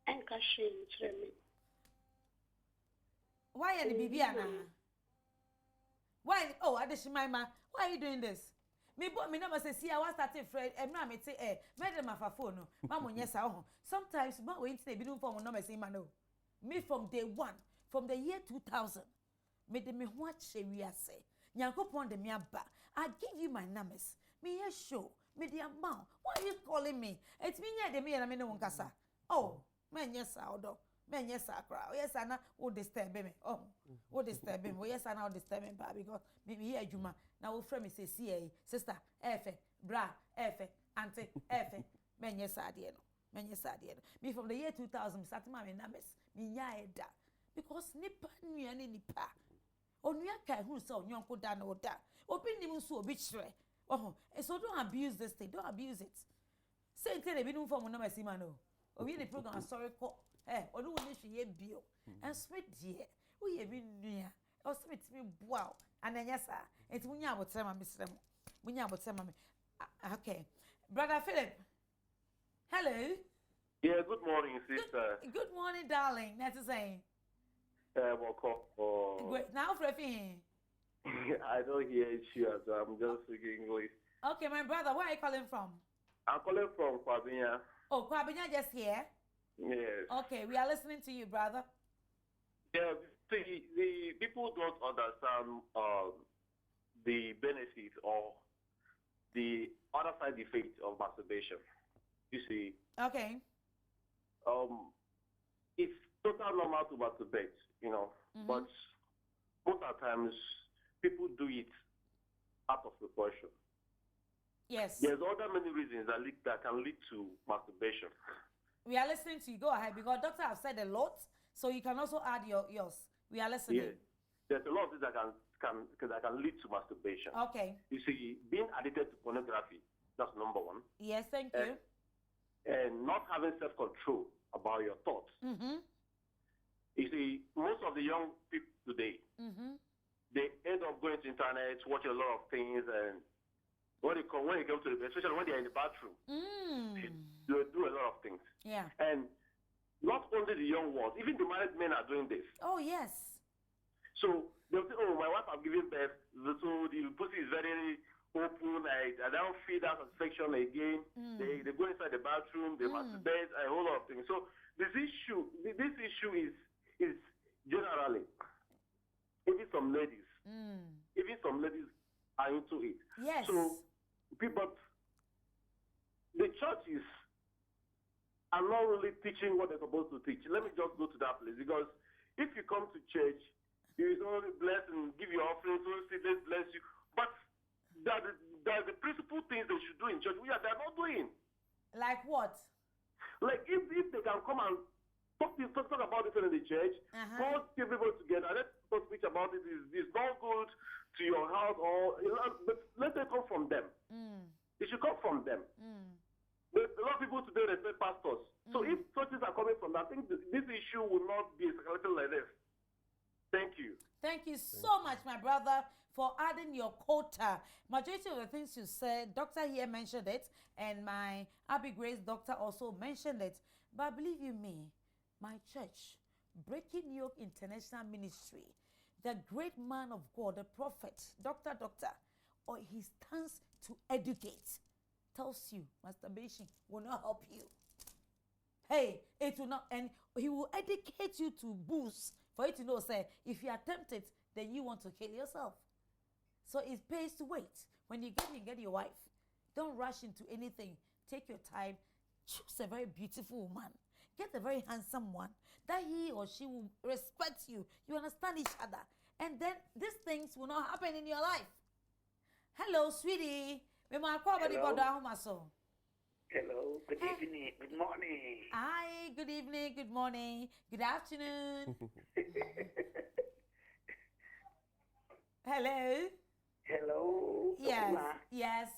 and cash me. Why are the baby Anna? Why? Oh, Adeshimima, why are you doing this? Me never say, see, I was starting Fred, and now me say, madam, my phone, Mamma, yes, I sometimes, but we say, be doing for no, say, Mano. Me from day one, from the year 2000. Me de me watch we are say. Nyankopon de me aba. I give you my numbers. Me a show. Me the amount. Why are you calling me? It's me de me and me no nkasa. Oh, men yes Odo. Men yes akra. Yes ana wo disturb me. Oh, wo disturb me. Yes ana wo disturb me because me here adwuma. Na wo frɛ me say see sister, efe, bra, efe, auntie, efe. Men yes ade no. Men yes ade no. Me from the year 2000 start my numbers. Me nya eda because nipa nuane nipa. Onuya kai hu so nyonko da na oda. Obi nim so obi kire. Oh, so don't abuse this thing. Don't abuse it. Say tell e bi no form no masima no. Obi the program sorry ko. Onu woni hwe bio. And sweet dear. We ye bi nua. O so metimi boa. Ananya sa. Enti munya abotrema mesrem. Munya abotrema me. Okay. Brother Philip. Hello. Yeah, good morning, sister. Good morning, darling. That's the same. Welcome for. Great. Now, Freddie. I don't hear you, so I'm just speaking English. Okay, my brother, where are you calling from? I'm calling from Kwabinya. Oh, Kwabinya just here? Yes. Okay, we are listening to you, brother. Yeah, the people don't understand the benefit or the other side effect of masturbation. You see. Okay. It's totally normal to masturbate, but most of the times people do it out of proportion. Yes. There's other many reasons that can lead to masturbation. We are listening to you. Go ahead, because doctor have said a lot, so you can also add yours. We are listening. Yes. There's a lot of things that can lead to masturbation. Okay. You see, being addicted to pornography, that's number one. Yes, thank you. And not having self-control about your thoughts. Mm-hmm. You see, most of the young people today, they end up going to internet, watching a lot of things, and when they come to the, especially when they're in the bathroom, they do a lot of things. Yeah. And not only the young ones, even the married men are doing this. Oh, yes. So they'll say, oh, my wife has given birth, so the pussy is very open, I don't feel that satisfaction again. They go inside the bathroom, they masturbate, a whole lot of things. So this issue is generally, even some ladies are into it. Yes. So but the churches are not really teaching what they're supposed to teach. Let me just go to that place, because if you come to church, you only bless and give your offerings, so say, let's bless you. But there's the principal things they should do in church, they're not doing. Like what? Like if they can come and talk about it in the church, call people together, let people speak about it. It's not good to your house, but let it come from them. It should come from them. But a lot of people today respect pastors. So if churches are coming from that, I think this issue will not be escalated like this. Thank you. Thank you so much, my brother, for adding your quota. Majority of the things you said, doctor here mentioned it, and my Abby Grace doctor also mentioned it. But believe you me, my church, Breaking Yoke International Ministry, the great man of God, the prophet, doctor, or he stands to educate, tells you masturbation will not help you. Hey, it will not, and he will educate you to boost for you to know, say, if you attempt it, then you want to kill yourself. So it pays to wait. When you get your wife, don't rush into anything. Take your time. Choose a very beautiful woman. Get a very handsome one that he or she will respect you. You understand each other. And then these things will not happen in your life. Hello, sweetie. Hello. Odo Ahomaso. Hello. Good evening. Good morning. Hi. Good evening. Good morning. Good afternoon. Hello. Hello. Yes. Yes.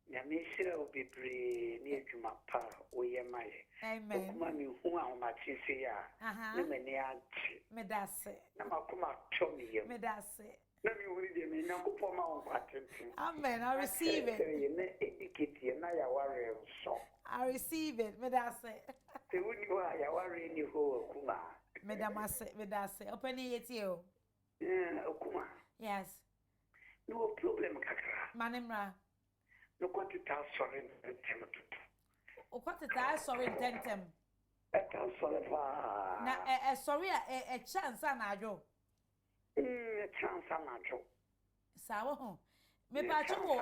Nyamisira obibri ni adwuma pa oyemaye. Amen. Okuma mi hu a omachise ya. Na mani ante. Medase. Na makuma tomiye. Medase. Na mi hu de me nyankopon ma won kwatenten. Amen. I receive it. Na edikiti na ya ware so. I receive it. Medase. Te uni wa ya ware ni ho okuma. Medase. Open it you. Okuma. Yes. No problem kakra. Manimra. No kwatita sorry ntem tutu. O kwatita sorry ntem. Eta sorry fa. Na sorry a chance na adwo. Chance na adwo. Sawo ho. Me pa chuo.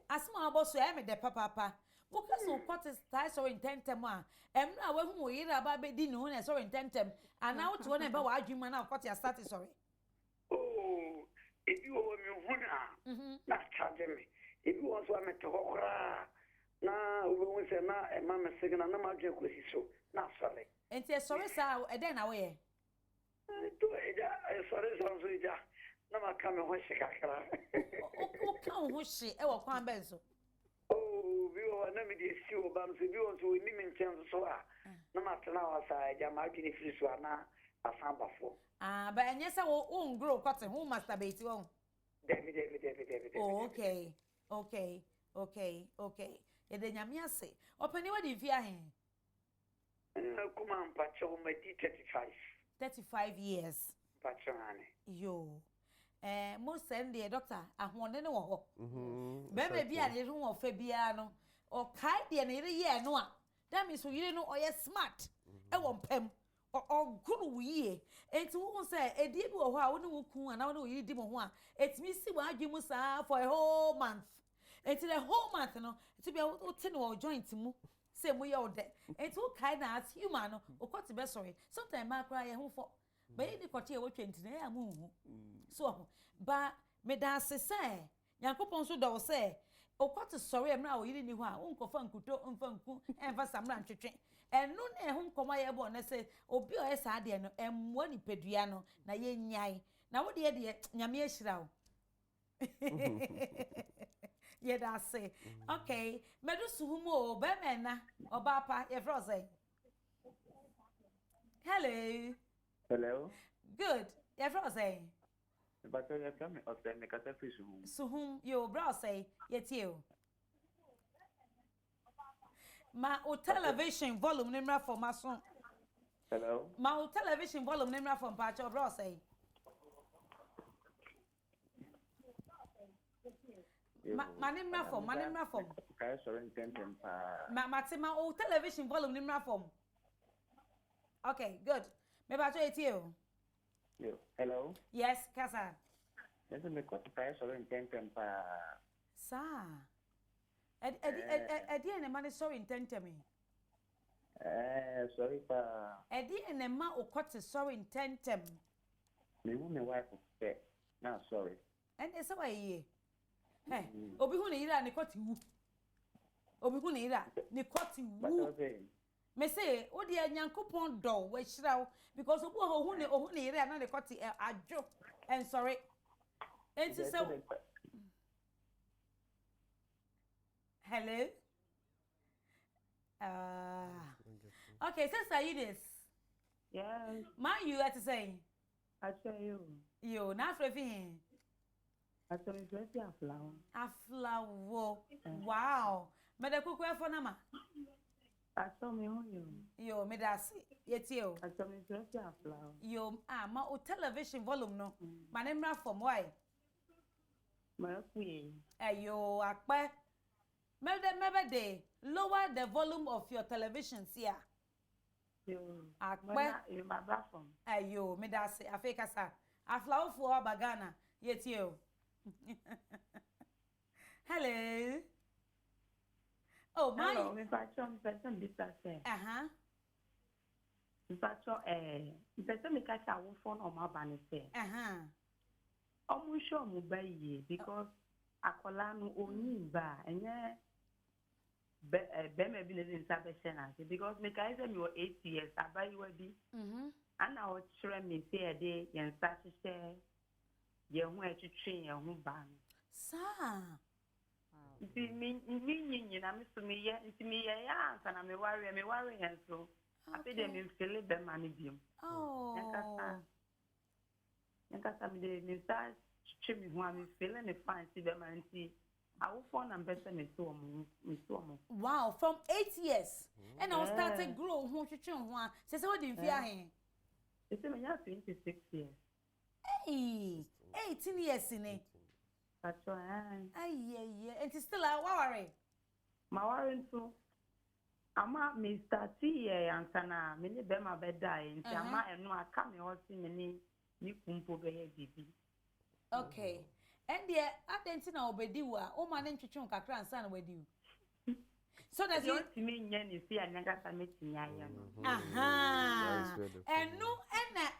Asma aboso e me de papa. Wo kaso kwatita sorry ntem a. Emra wa hu yira ba be di no na sorry ntem. Ana wo to na be wa adwuma na kwatita start sorry. Oh, if you owe me huna. Na charge me. If you want to make a hora, now we will say, a mamma second, and I'm just with you. Now, sorry. And say, sorry, sir, and then away. Sorry, sorry, no, I come and wash a cacra. Oh, who's she? Oh, Quan Benzo. Oh, we will never be sure about the view to women chance so. No matter now, I am out in the fish one a samba for. But and yes, I won't grow cotton, who masturbate you. David. Oh, okay. E de nyamia se. Openi what if you are him? Come on, Pacho, my 35 years. Pachane. Yo. Most send the doctor, I want to know. Baby, be a little of Fabiano or kite the year no. That means you know, or you're smart. I want pem or good we. And to say, a deep or how no cool and I know you did one. It's me see what you must have for a whole month. It's a whole month, no, to be able to know joint to move. Same way all day. It's all kind of human or quite the best sorry. Sometimes I cry home for. But any quarter what 20 I move. So, but me da se say Yankopon so do say okwate sori emra o yiri ni ho a unkofa nkuto mfanku emfa samra ntwetwe enu na ehun nkoma ye bo na se obi o esa ade no emmo ni pedua no na ye nyai na wo de de nyame ahira o ye da say okay medu suhumo o be mena oba pa ye fro say hello good ye fro say But you tell me, okay, make a fish. Suhum, yo, bro, say, yet you. Ma o television volume nimra for my son. Hello? Ma o television volume nimra from Pacho, bro, say. Ma nimra from, ma nimra from. Ma o television volume nimra from. Okay, good. Maybe I tell you. Hello? Yes, Casa. Let me cut the price or intent and Sir. Eddie and a man is so intent to me. Sorry, pa. Eddie and a man who cut is so intent to me. Me, my wife, now sorry. And it's a way. Hey, Obi Hunira and Nicoti. Obi Hunira, Nicoti. Me say, oh dear, Yankopon do, where shroud, because of who only ran and the cotty a joke. And sorry. And so, hello. Okay, sister, you this. Yes. My you had to say. I tell you. You not for him. I tell you, let's see a flower. A flower. Wow. Medical for Nama. I saw me on you. Yo, me da see. Yet you. I saw me let's see a flower. Yo, ma o television volume no. My name from why? My queen. Yo, akpe. Maybe they lower the volume of your television here. Yo, akpe. You my bathroom. Yo, me da see. Afeka sa. A flower for bagana. Yet you. Hello. Oh, my. Hello, Miss person this say. Miss person me catch our phone on my banner say. I'm sure mo buy ye because akola no oni ba enye be me bi in salvation because me kai say me 8 years abai we bi. And I would try me say dey yen start share ye hu etwetwe ye hu ba. Sa. Nti me na me so me ye nti me ye ya ansa na me worry hen so afi dem me feel be man biom. Oh. Yankasa me de me start chimi hu am feeling the fine see be man nti I will phone and better me so mo. Wow, from 8 years. And I started grow hu twetwe hu a. Say what dey fear hen. It's me ya 26 years. Hey, 18 years in it. That's why. Yeah. And it's still a worry. My worry too. Ama me start here and sana me ne be my bed die. Nti ama eno aka me hoti me ni kumpo be he bibi. Okay. And there adenti na obedi wa o ma ne ntwetwe kakra ansa na wadi. So that you me nya ni si anyanga sa me tinya ya no. Aha. And no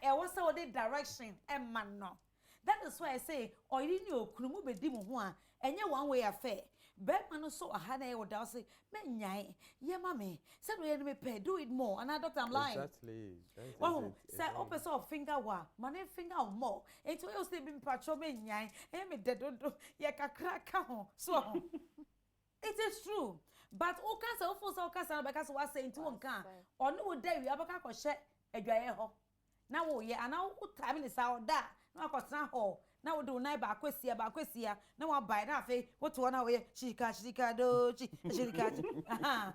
e was so the direction e man no. That is why I say oyiri ni okunumu bedi mu ho a enye one way affair. Beman no so aha na e woda say me nyai ye ma me say we me pay do it more and I doctor I'm lying. Exactly. Oh, say open so finger wa man finger more. It will still be patrol me nyai e me de do ye kakra ka ho so it is true. But o kan say o fo so kan say because what say into one kan onu wo da wi abaka ko hye adwaye ho na wo ye ana wo time ni sa oda na akotena ho na wo do na ba kwasia na wa bai na afi wo to na wo ye shika do shika aha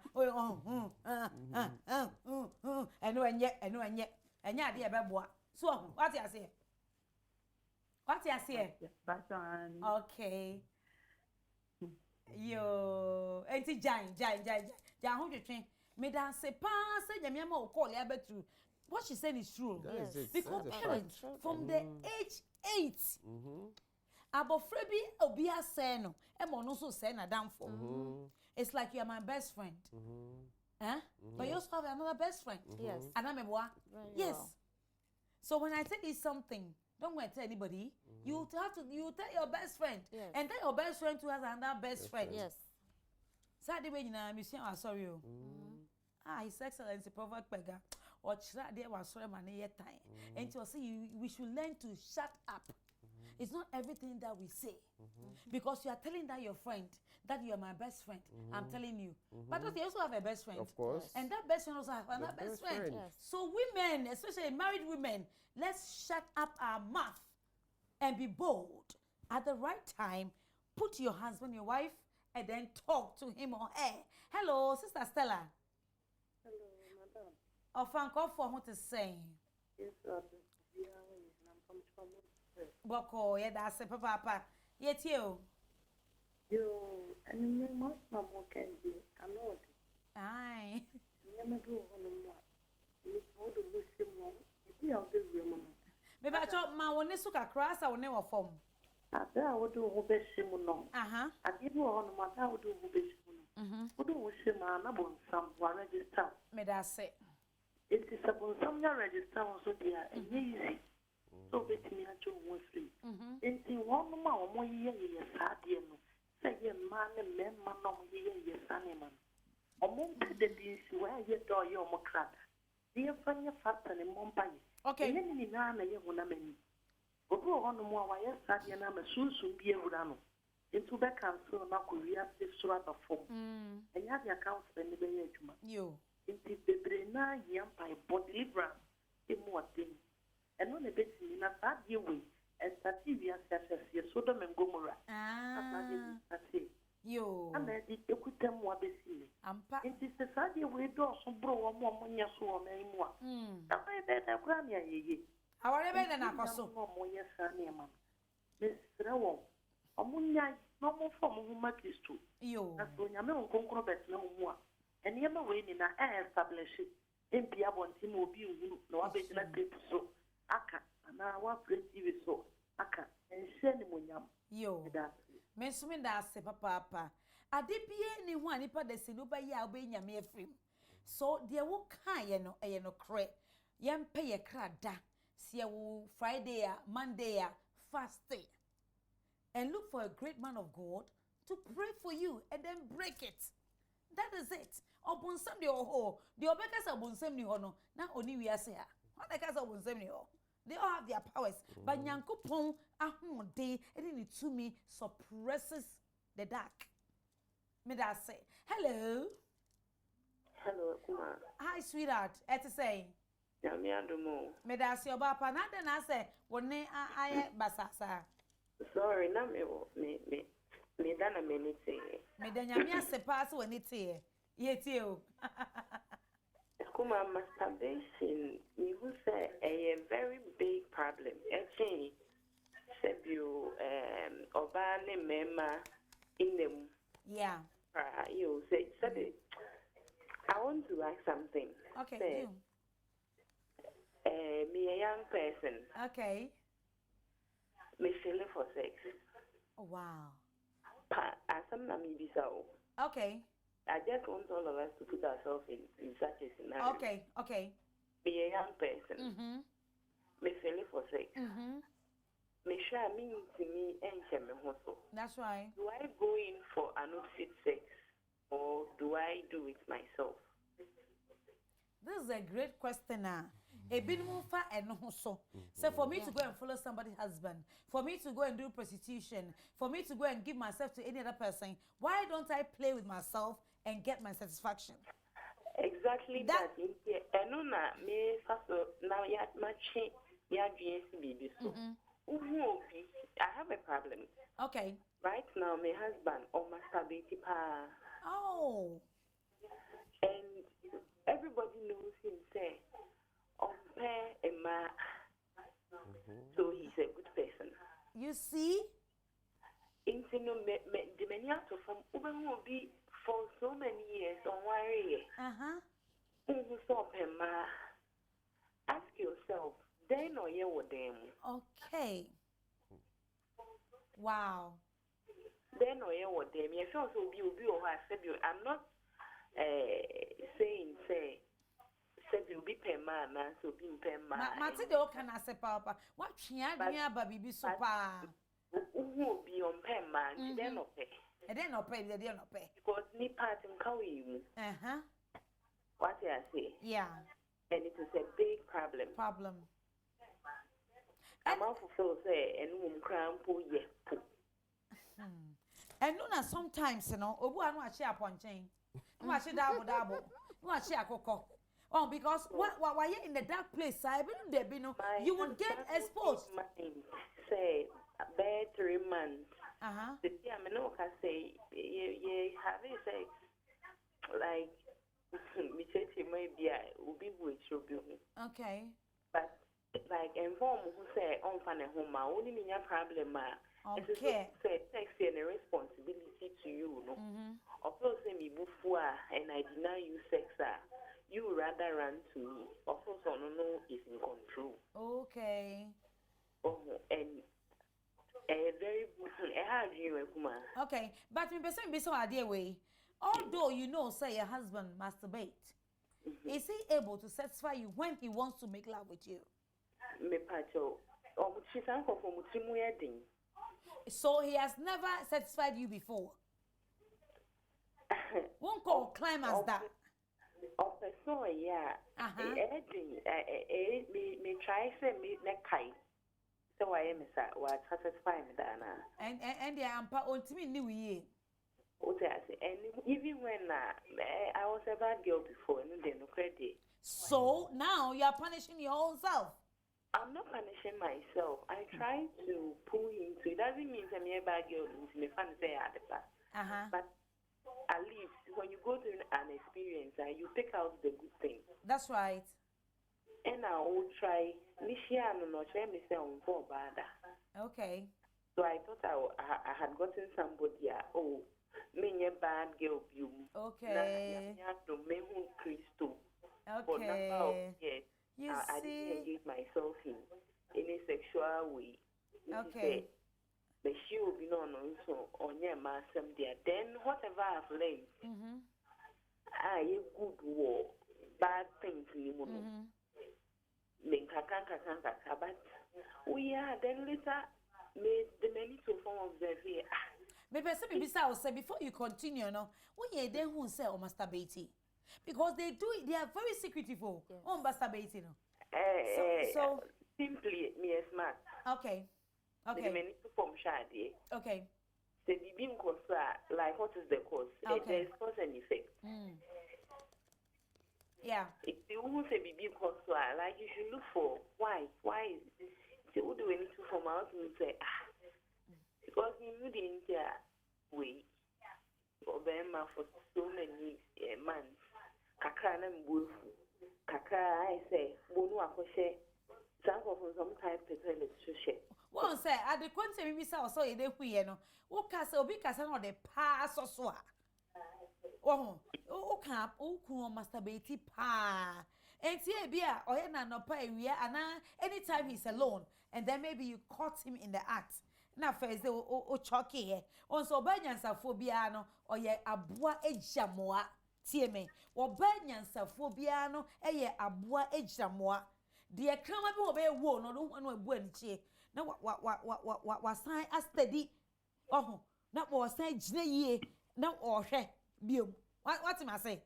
enu enye enya ade e beboa so what you say okay yo enti jan ho twetwe me dan se pa se nyame ma wo call ya betu. What she said is true. Yes. Because parents from the age 8 abofrebi obia say no e mo no so say na down for. It's like you are my best friend. But you also have another best friend. Yes. Anameboa. Yes. So when I tell you something, Don't go and tell anybody. You tell your best friend. Yes. And tell your best friend to has another best friend. Yes. Saturday when you mission sorry. His Excellency Prophet Pega or Chra was sorry man time. And to say we should learn to shut up. It's not everything that we say. Because you are telling that your friend that you are my best friend. I'm telling you. But you also have a best friend. Of course. And that best friend also have another best friend. Yes. So women, especially married women, let's shut up our mouth and be bold. At the right time, put your husband, your wife, and then talk to him or her. Hello, Sister Stella. Hello, madam. Or Franco for what to say. Yes, I'm from Chomot. Boko, yeah, that's a papa. Yet you. Yo, and you must not walk and be. I know it. Aye. Never do one more. You know the wisdom one. If you have the woman. Maybe I thought my one is suka cross or never form. I would do who best Simon. Uh-huh. I give you on my I would do who best Simon. Who do we see my number some register? May I say? It is about some register also dear and easy. So bet me at your one sleep. And see one more year, yes, I dear no. Say, man and men, man, no year, yes, animal. Among the days where you do your mocrat. Dear Fanya Fat and Mumbai. Okay. And then in an year when I mean. Odo Ahomaso why study and I'm a soon be a rano. Into back and so now could react this sort of form. And you have the accounts and the Benjamin. You. Into the Brena yam by body deliverance. In more thing. And on a bit in a bad year way. And Sativia says, yes, Sodom and Gomorrah. That's it. You. And then it could tell more basically. It is the Sadia way door so bro or more money so anymore. That way better granny. Our rebellion, Apostle. Yes, man. Miss Rawo. Amunya, no more form of Makistu. You. That's when you're no concrete no more. And you're not waiting to establish it. In Piabon, Tim will be no business so. Aka, and I want to TV so. Aka, and send him when you. Miss Minda, Papa. I did be anyone if I sinuba ya obeying your mere frame. So, dear, what kind you know, cray. Yam pay a crada. See Friday, Monday, fasting. And look for a great man of God to pray for you and then break it. That is it. Upon Sunday or ho, the Obekas are on Sunday or no, not only we are say. What the cats are on Sunday or they all have their powers. But Yanko Pong, Ahon day, and it to me suppresses the dark. May I say, hello. Hello, Kuma. Hi, sweetheart. It's say. Adom. Me da si oba pa na de na say woni aye basasa. Sorry, na me da na me nite. Me da nyame ase pass woni tie. Ye tie o. Kuma masturbation, you will say a very big problem. Actually, said you oba ne mema in them. Yeah. You say I want to ask something. Okay. Say, me a young person. Okay. Me feel for sex. Oh, wow. Some na me so. Okay. I just want all of us to put ourselves in such a scenario. Okay. Okay. Me a young person. Me feel for sex. Me sure mean to me and me hustle. That's right. Do I go in for an outfit sex or do I do it myself? This is a great question now. A bit more far and so. So for me to go and follow somebody's husband, for me to go and do prostitution, for me to go and give myself to any other person, why don't I play with myself and get my satisfaction? Exactly that. And me first now ya matching ya baby so. I have a problem. Okay. Right now my husband or masturbate pa. Oh. And everybody knows him say so he's a good person. You see? The many out of will be for so many years on worry. Ask yourself, then or you with them. Okay. Wow. Then or you with them. Yes, also be or I said you. I'm not saying say said you'll be pay man, so be pay man. Mate de o kana se papa. What twa dua ba bibi so pa. Who be on pay man, then no pay. And then no pay, they don't pay. Because ni part in Kawi. What I say? Yeah. And it is a big problem. I'm out for say and crown po ye. And no, sometimes, you know, Obu anu achi upon chain. No achi double. No achi akoko. Oh, because why you in the dark place, I believe there be no, you would get exposed. Say, bad 3 months. The I know can say, you have sex like, me say maybe I will be with you. Okay. But like inform who say on fan home, only me your problem. Okay. Say sex and a responsibility to you, no. Of course, me before and I deny you sex, you rather run to me. Of course, no is in control. Okay. Oh, and a very hard you, okay, but me person be so idea way. Although you know, say your husband masturbate, is he able to satisfy you when he wants to make love with you? Me pacho, she's uncle from Mutimueding. So he has never satisfied you before. Won't call climb as that. So yeah. Me try say me nekai. So I am what satisfy me dana. And they are on to me new year. And even when I was a bad girl before, and then no credit. So now you are punishing your own self. I'm not punishing myself. I try to pull him to. It doesn't mean I'm a bad girl. Me fan say at the past. But at least when you go through an experience, you pick out the good things. That's right. And I will try. Okay. So I thought I had gotten somebody. Oh, me a bad girl. Okay. Okay. You I see, didn't engage myself in any sexual way. Okay. But she will be known also on your master there. Then whatever I've learned, I a good war, bad things you know. But we are then later made the many to form of the fear. Maybe I say before you continue, no, when you then who say or masturbating. Because they do it, they are very secretive on masturbating. So simply me smart. Okay. Okay. Many to form shady. Okay. The BB cause like what is the cause? Okay. There's cause and effect. Yeah. If you won't say BB cause like you should look for why is it would do anything to form out and say because you didn't wait or for so many months. Kakana mbufu. Kaka I say, bonu akoshe. Sample from sometimes petele shushe. One say, at the quantity we saw so in the no. O casa obi casa no the pass or so. Oh, camp, masturbate pa. And see, beer or no pay we are anytime he's alone, and then maybe you caught him in the act. Now first they o chocky here. On so banyansa phobiano or ye abua ejamoa. Tie me, nyansafo bia no eye aboa egiamoa de krama bi obe wo no no anu abu anichie na wa san astedi oho na wa san gina yie na ohwe biom what am I say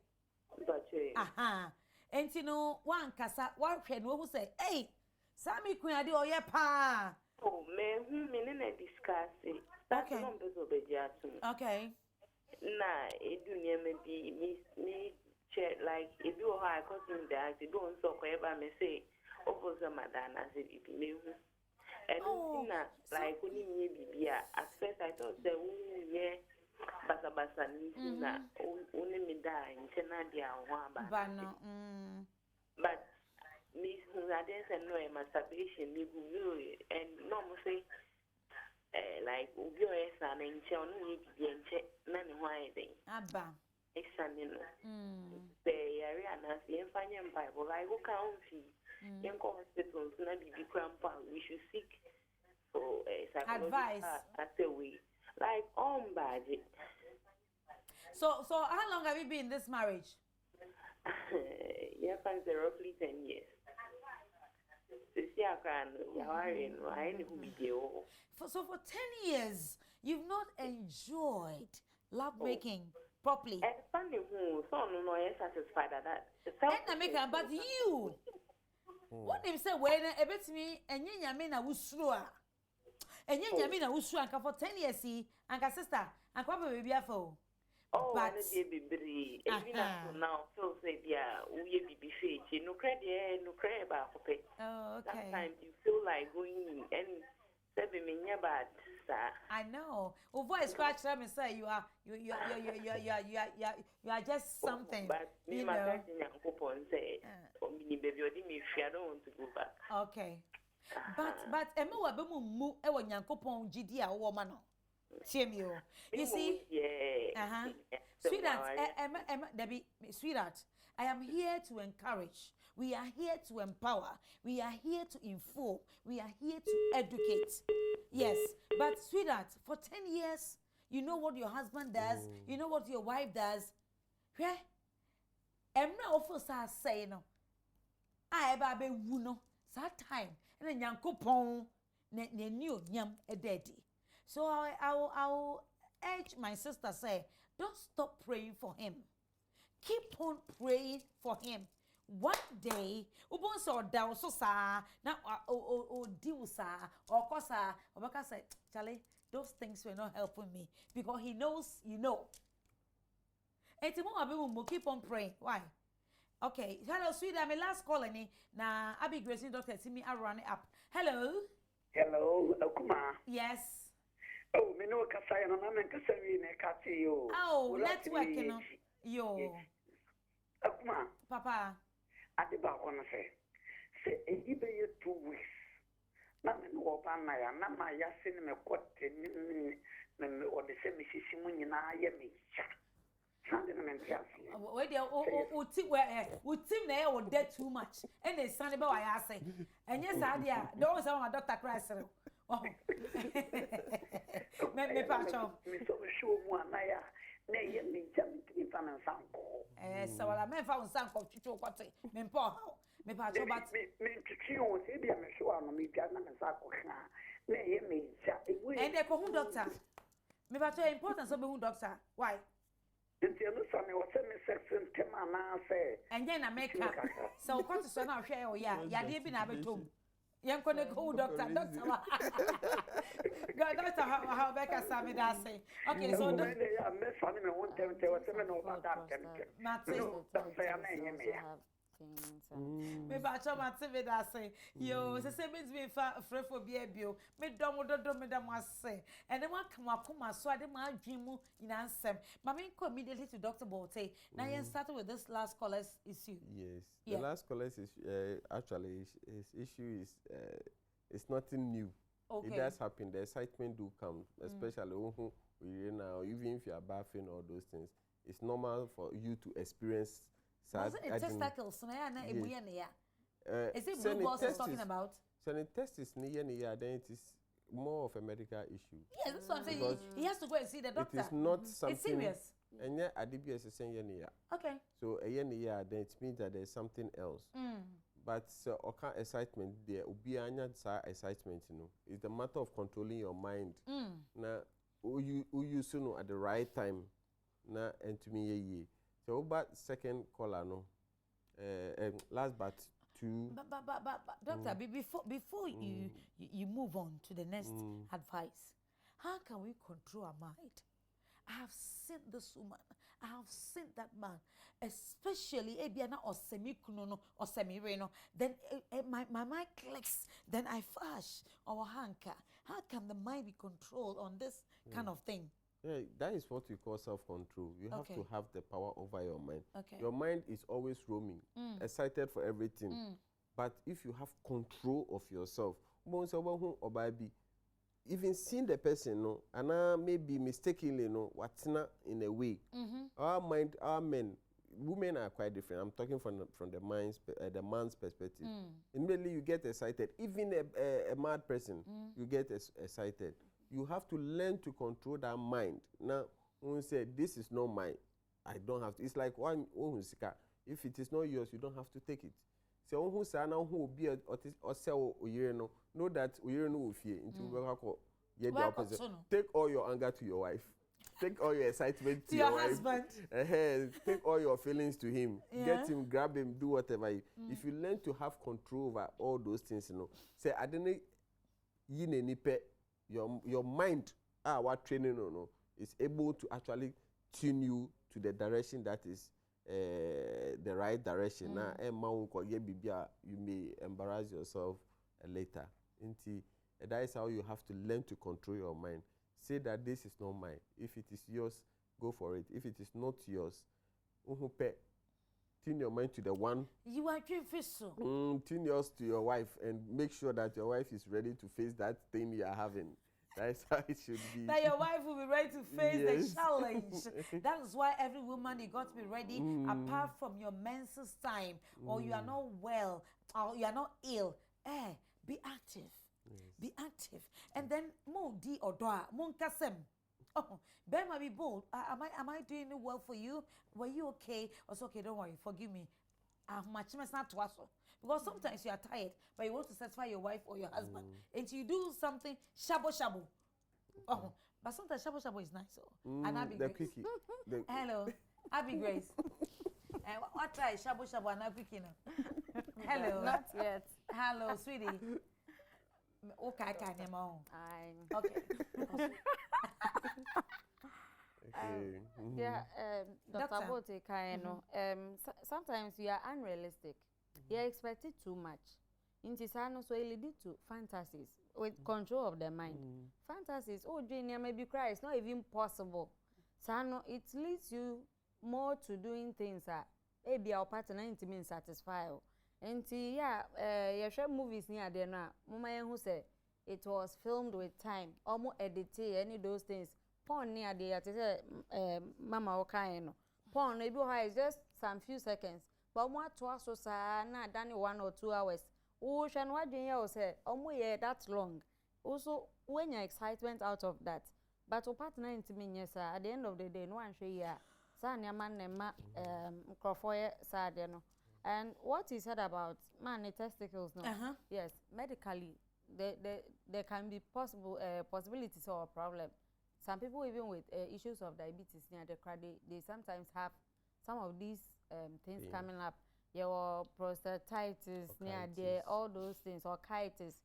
enti no wan kasa wa hwe no hu say hey sami kun ade oye pa oh me na discuss it that's not bezo bejiatu okay na edunya maybe me check like if you are causing that you don't so ever me say opposite madana say me and like only me bibia at first I thought say yeah basa na only me die intena dia one but me who had no masturbation me and normal say like your son and children need to be in check none why they abba examine the area and as the Bible like who county in hospitals not be grandpa we should seek for advice at the way like on budget so how long have you been in this marriage Yeah, for roughly 10 years. So for 10 years, you've not enjoyed lovemaking properly. And funny who so no satisfied at that. But you, what they say when a bit me and yamina usrua. And yamina usrua for 10 years, see, and sister, and papa baby afo. Oh, but baby, even now, so say, yeah, we be fake. No credit, no credit about it. Oh, okay. Sometimes you feel like going and 7 minutes bad, sir. I know. Oh, voice scratch them and say you are just something. But me, my person, young say, oh, me, baby, I don't want to go back. Okay. But Emma Wabamu mu ewa nyankopon gidi a wo ma no. You see? Yeah. Sweetheart, Emma, Debbie, sweetheart, I am here to encourage. We are here to empower. We are here to inform. We are here to educate. Yes, but sweetheart, for 10 years, you know what your husband does. You know what your wife does. Yeah? Emma offers us say no. I have a wuno. That time, and then yankopon ne new nyam a daddy. So I will urge my sister say, don't stop praying for him. Keep on praying for him. One day, ubon so da so sa na o diu sa or kosa obaka say, Charlie, those things were not helping me because he knows you know. And tomorrow keep on praying. Why? Okay, hello, sweetheart. My last call any na Abi Gracing doctor see me run up. Hello. Hello, Okuma. Yes. Oh, me no kasa na na men kasa wi ne kati yo. Oh, network no. Yo. Okuma. Papa. Ade ba ko na se e be ye 2 weeks. Na me no ba na ya na ma ya se ne me kote ni me o de se me sisi mu nyina ya me cha. Wait there, team na e dead too much. And they stand about what I say. And yes, idea. Don't say my doctor Christ. Oh. Me pacho. Me so sure one na ya. Na ye me jam me fa na sanko. So wala me fa un sanko chicho kwate. Me mpo how. Me pacho but me chicho o se dia me sure no me dia na sanko na. Na ye me ja. And they ko hu doctor. Me pacho important so be hu doctor. Why? And then I make up. So, what is on our share? Yeah, you been able to. Young Connie go, doctor. God, doctor, how Becca Sammy does say. Okay, so me ba choma tv da say yo se means me fa frefo bia bio me dom me da mo ase and then one come so ade ma adwen mu ina nsem ma me go immediately to Dr. Bolte now you started with this last caller's issue. Yes, the last caller's actually his issue is it's nothing new. Okay. It does happen, the excitement do come, especially now even if you are bathing or those things, it's normal for you to experience. Was it testicles? Is it blue balls he's talking about? So the test is near, then it is more of a medical issue. Yes, that's what I'm saying. He has to go and see the doctor. It is not something. It's serious. And yeah, ADBS is saying okay. So a year, then it means that there's something else. But okay, excitement there. Ubianya excitement, you know. It's a matter of controlling your mind. Now, you soon at the right time. Now, and to me, so, but second caller, no. Last but two. But doctor, before you move on to the next advice, how can we control our mind? I have seen this woman. I have seen that man, especially Ebiana or semi-kunono or semi-reno. Then my mind clicks. Then I flash or hanker. How can the mind be controlled on this kind of thing? Yeah, that is what we call self-control. You have to have the power over your mind. Okay. Your mind is always roaming, excited for everything. But if you have control of yourself, even seeing the person, no, and maybe mistakenly, no, what's not in a way. Our mind, our men, women are quite different. I'm talking from the man's perspective. Immediately you get excited. Even a mad person, you get excited. You have to learn to control that mind. Now, when you say, this is not mine, I don't have to. It's like one, If it is not yours, you don't have to take it. So who say now who be or sell no, know that no will fear into the opposite. Take all your anger to your wife. Take all your excitement to your husband. Take all your feelings to him. Get him, grab him, do whatever. If you learn to have control over all those things, say I didn't your mind what training is able to actually tune you to the direction that is the right direction. Now, you may embarrass yourself later. That is how you have to learn to control your mind. Say that this is not mine. If it is yours, go for it. If it is not yours, tune your mind to the one. You are so. Tune yours to your wife and make sure that your wife is ready to face that thing you are having. That's how it should be. That your wife will be ready to face the challenge. That is why every woman, you got to be ready. Apart from your menses time, or you are not well, or you are not ill, be active. Be active. And then mo di odoa, mo nkasem. Oh, Ben might be bold. Am I doing it well for you? Were you okay? Also, okay, don't worry, forgive me. Much not to us. Because sometimes you are tired, but you want to satisfy your wife or your husband. And you do something shabo shabo. Oh, but sometimes shabo shabo is nice. And Abby Grace. Quickie. Hello, Abby Grace. What try shabo shabo and quickie now? Hello. Not yet. Hello, sweetie. Okay, I can't okay. Yeah, Dr. Bote Kaino. Sometimes we are unrealistic. You expect it too much. Intisano so it leads to fantasies with control of the mind. Fantasies, oh, Junior, maybe cry. It's not even possible. Sano, it leads you more to doing things that maybe our partner intimate satisfy. And yeah, you share movies near there now. Mama who say it was filmed with time, almost edited, any of those things. Porn near there, Mama Okaino. Porn, maybe is just some few seconds. But what to us was not done 1 or 2 hours. Oh, Shan, what do you say? That long. Also, when your excitement out of that. But our partner intimate, yes, sir, at the end of the day, no one show ya. San Yaman Nema Crofoy Sardeno. And what he said about man testicles, no? Yes, medically, there can be possibilities or a problem. Some people even with issues of diabetes near the crowd, they sometimes have some of these things coming up. Your prostatitis near there, all those things, or orchitis.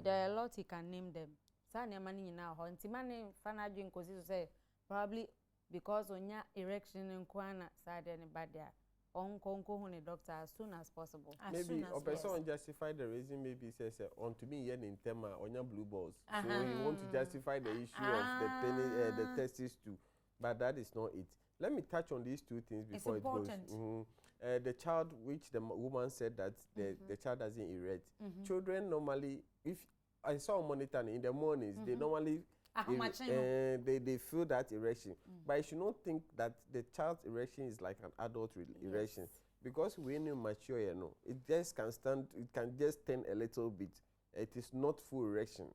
There are a lot you can name them. Sanya money now, Hontimani Fanajin Cosi say probably because on your erection in Kwana side anybody. On the doctor as soon as possible. Maybe a person justify the reason maybe says on to me in tema on your blue balls. So you want to justify the issue of the penny, the testes too, but that is not it. Let me touch on these two things before it goes. The child, which the woman said that the child doesn't erect. Children normally, if I saw a monitor in the mornings, they normally they feel that erection. But you should not think that the child's erection is like an adult erection. Because when you mature, it just can stand, it can just turn a little bit. It is not full erection.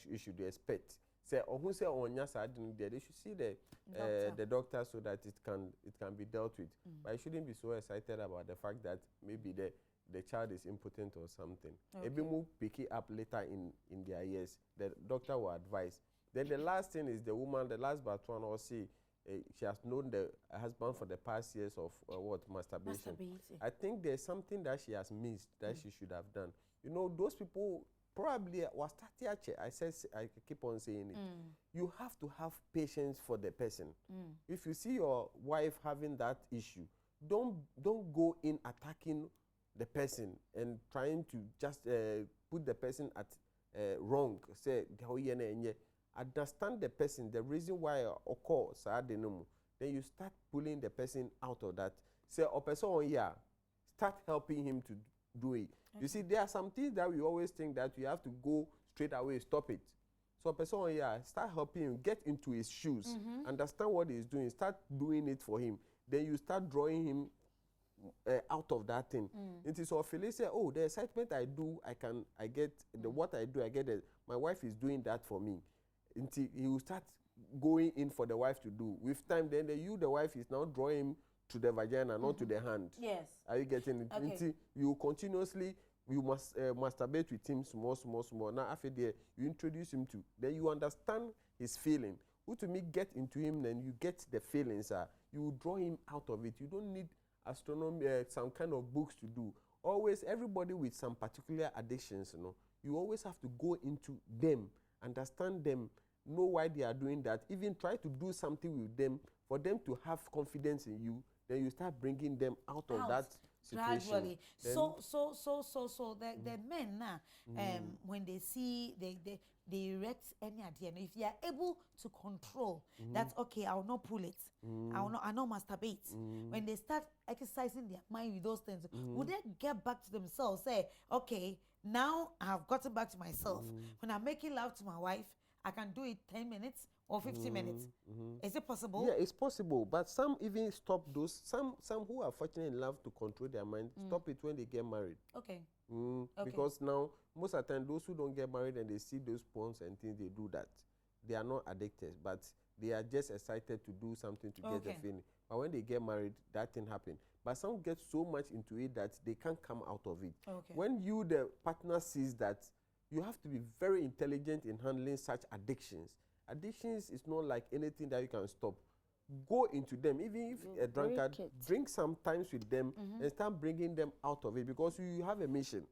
You should expect. Say, who say on your side, they should see the doctor so that it can be dealt with. But you shouldn't be so excited about the fact that maybe the child is impotent or something. Maybe move pick it up later in their years. The doctor will advise. Then the last thing is the woman, the last but one, or see, she has known the husband for the past years of masturbation. I think there's something that she has missed that she should have done. You know, those people probably was I keep on saying it. You have to have patience for the person. If you see your wife having that issue, don't go in attacking the person and trying to just put the person at wrong. Say, understand the person, the reason why occur, then you start pulling the person out of that. Say, start helping him to do it. You see, there are some things that we always think that we have to go straight away, stop it. So, start helping him, get into his shoes, understand what he's doing, start doing it for him. Then you start drawing him out of that thing. It is so Phyllis say, oh, the excitement I do, I get what I do, I get it. My wife is doing that for me. Until he will start going in for the wife to do. With time, then the wife is now drawing him to the vagina, not to the hand. Yes. Are you getting it? Okay. Until you continuously, you must masturbate with him small. Now after there, you introduce him to, then you understand his feeling. Who to me get into him, then you get the feelings. You draw him out of it. You don't need astronomy, some kind of books to do. Always, everybody with some particular addictions, you always have to go into them, understand them, know why they are doing that, even try to do something with them for them to have confidence in you. Then you start bringing them out of that situation. Gradually. Then so the men now, when they see they erect any idea. If you are able to control that, okay, I will not pull it, I will not masturbate. When they start exercising their mind with those things, would they get back to themselves? Say, okay, now I have gotten back to myself. When I'm making love to my wife, I can do it 10 minutes or 15 minutes. Is it possible? Yeah, it's possible. But some even stop those. Some who are fortunate enough to control their mind stop it when they get married. Okay. Okay. Because now, most of the time, those who don't get married and they see those porns and things, they do that. They are not addicted, but they are just excited to do something to get a feeling. But when they get married, that thing happens. But some get so much into it that they can't come out of it. Okay. When you, the partner, sees that, you have to be very intelligent in handling such addictions. Addictions is not like anything that you can stop. Go into them. Even if a drunkard, drink sometimes with them and start bringing them out of it, because you have a mission.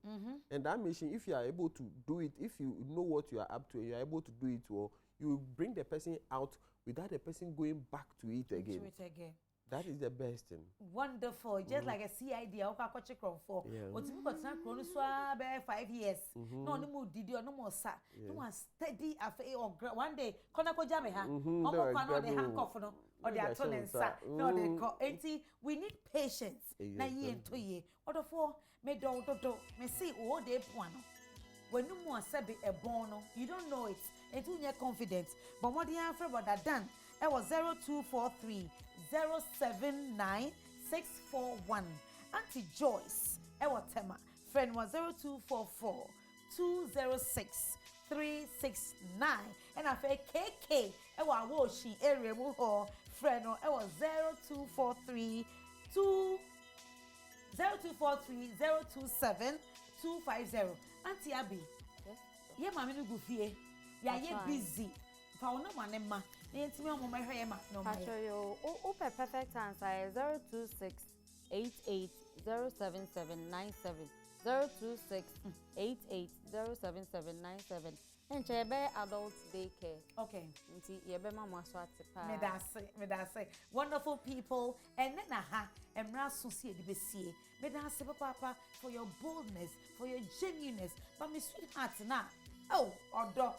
And that mission, if you are able to do it, if you know what you are up to and you are able to do it well, you bring the person out without the person going back to it again. That is the best thing. Wonderful. Just like a CID, I will check on for. What's you got time? 5 years. No more did you no more sa. No more steady after or one day. Konako jame ha. Omo kwano de handcuff no or the attorney sa. No they call. We need patience. Na ye into ye. Odo for me do me see o de puano. When no more sabi a bono, you don't know it. It's in your confidence. But what do you have for that done? It was 0243 079 641. Auntie Joyce, Ewa Tema. Friend was 0244 206 369. And I feel KK, Ewa Woshi, area Muho. Friend, it was 0243 027 250. Auntie Abby, yeah, mammy, no go fear. Yeah, you're busy. Found no one, Emma. Open perfect answer is 026 88 07797 026 88 07797 and Chebe Adult Daycare. Okay. Me say. Wonderful people. And then and Rasusi de Bessie. Me papa for your boldness, for your genuineness. But my sweetheart now. Oh, Odo.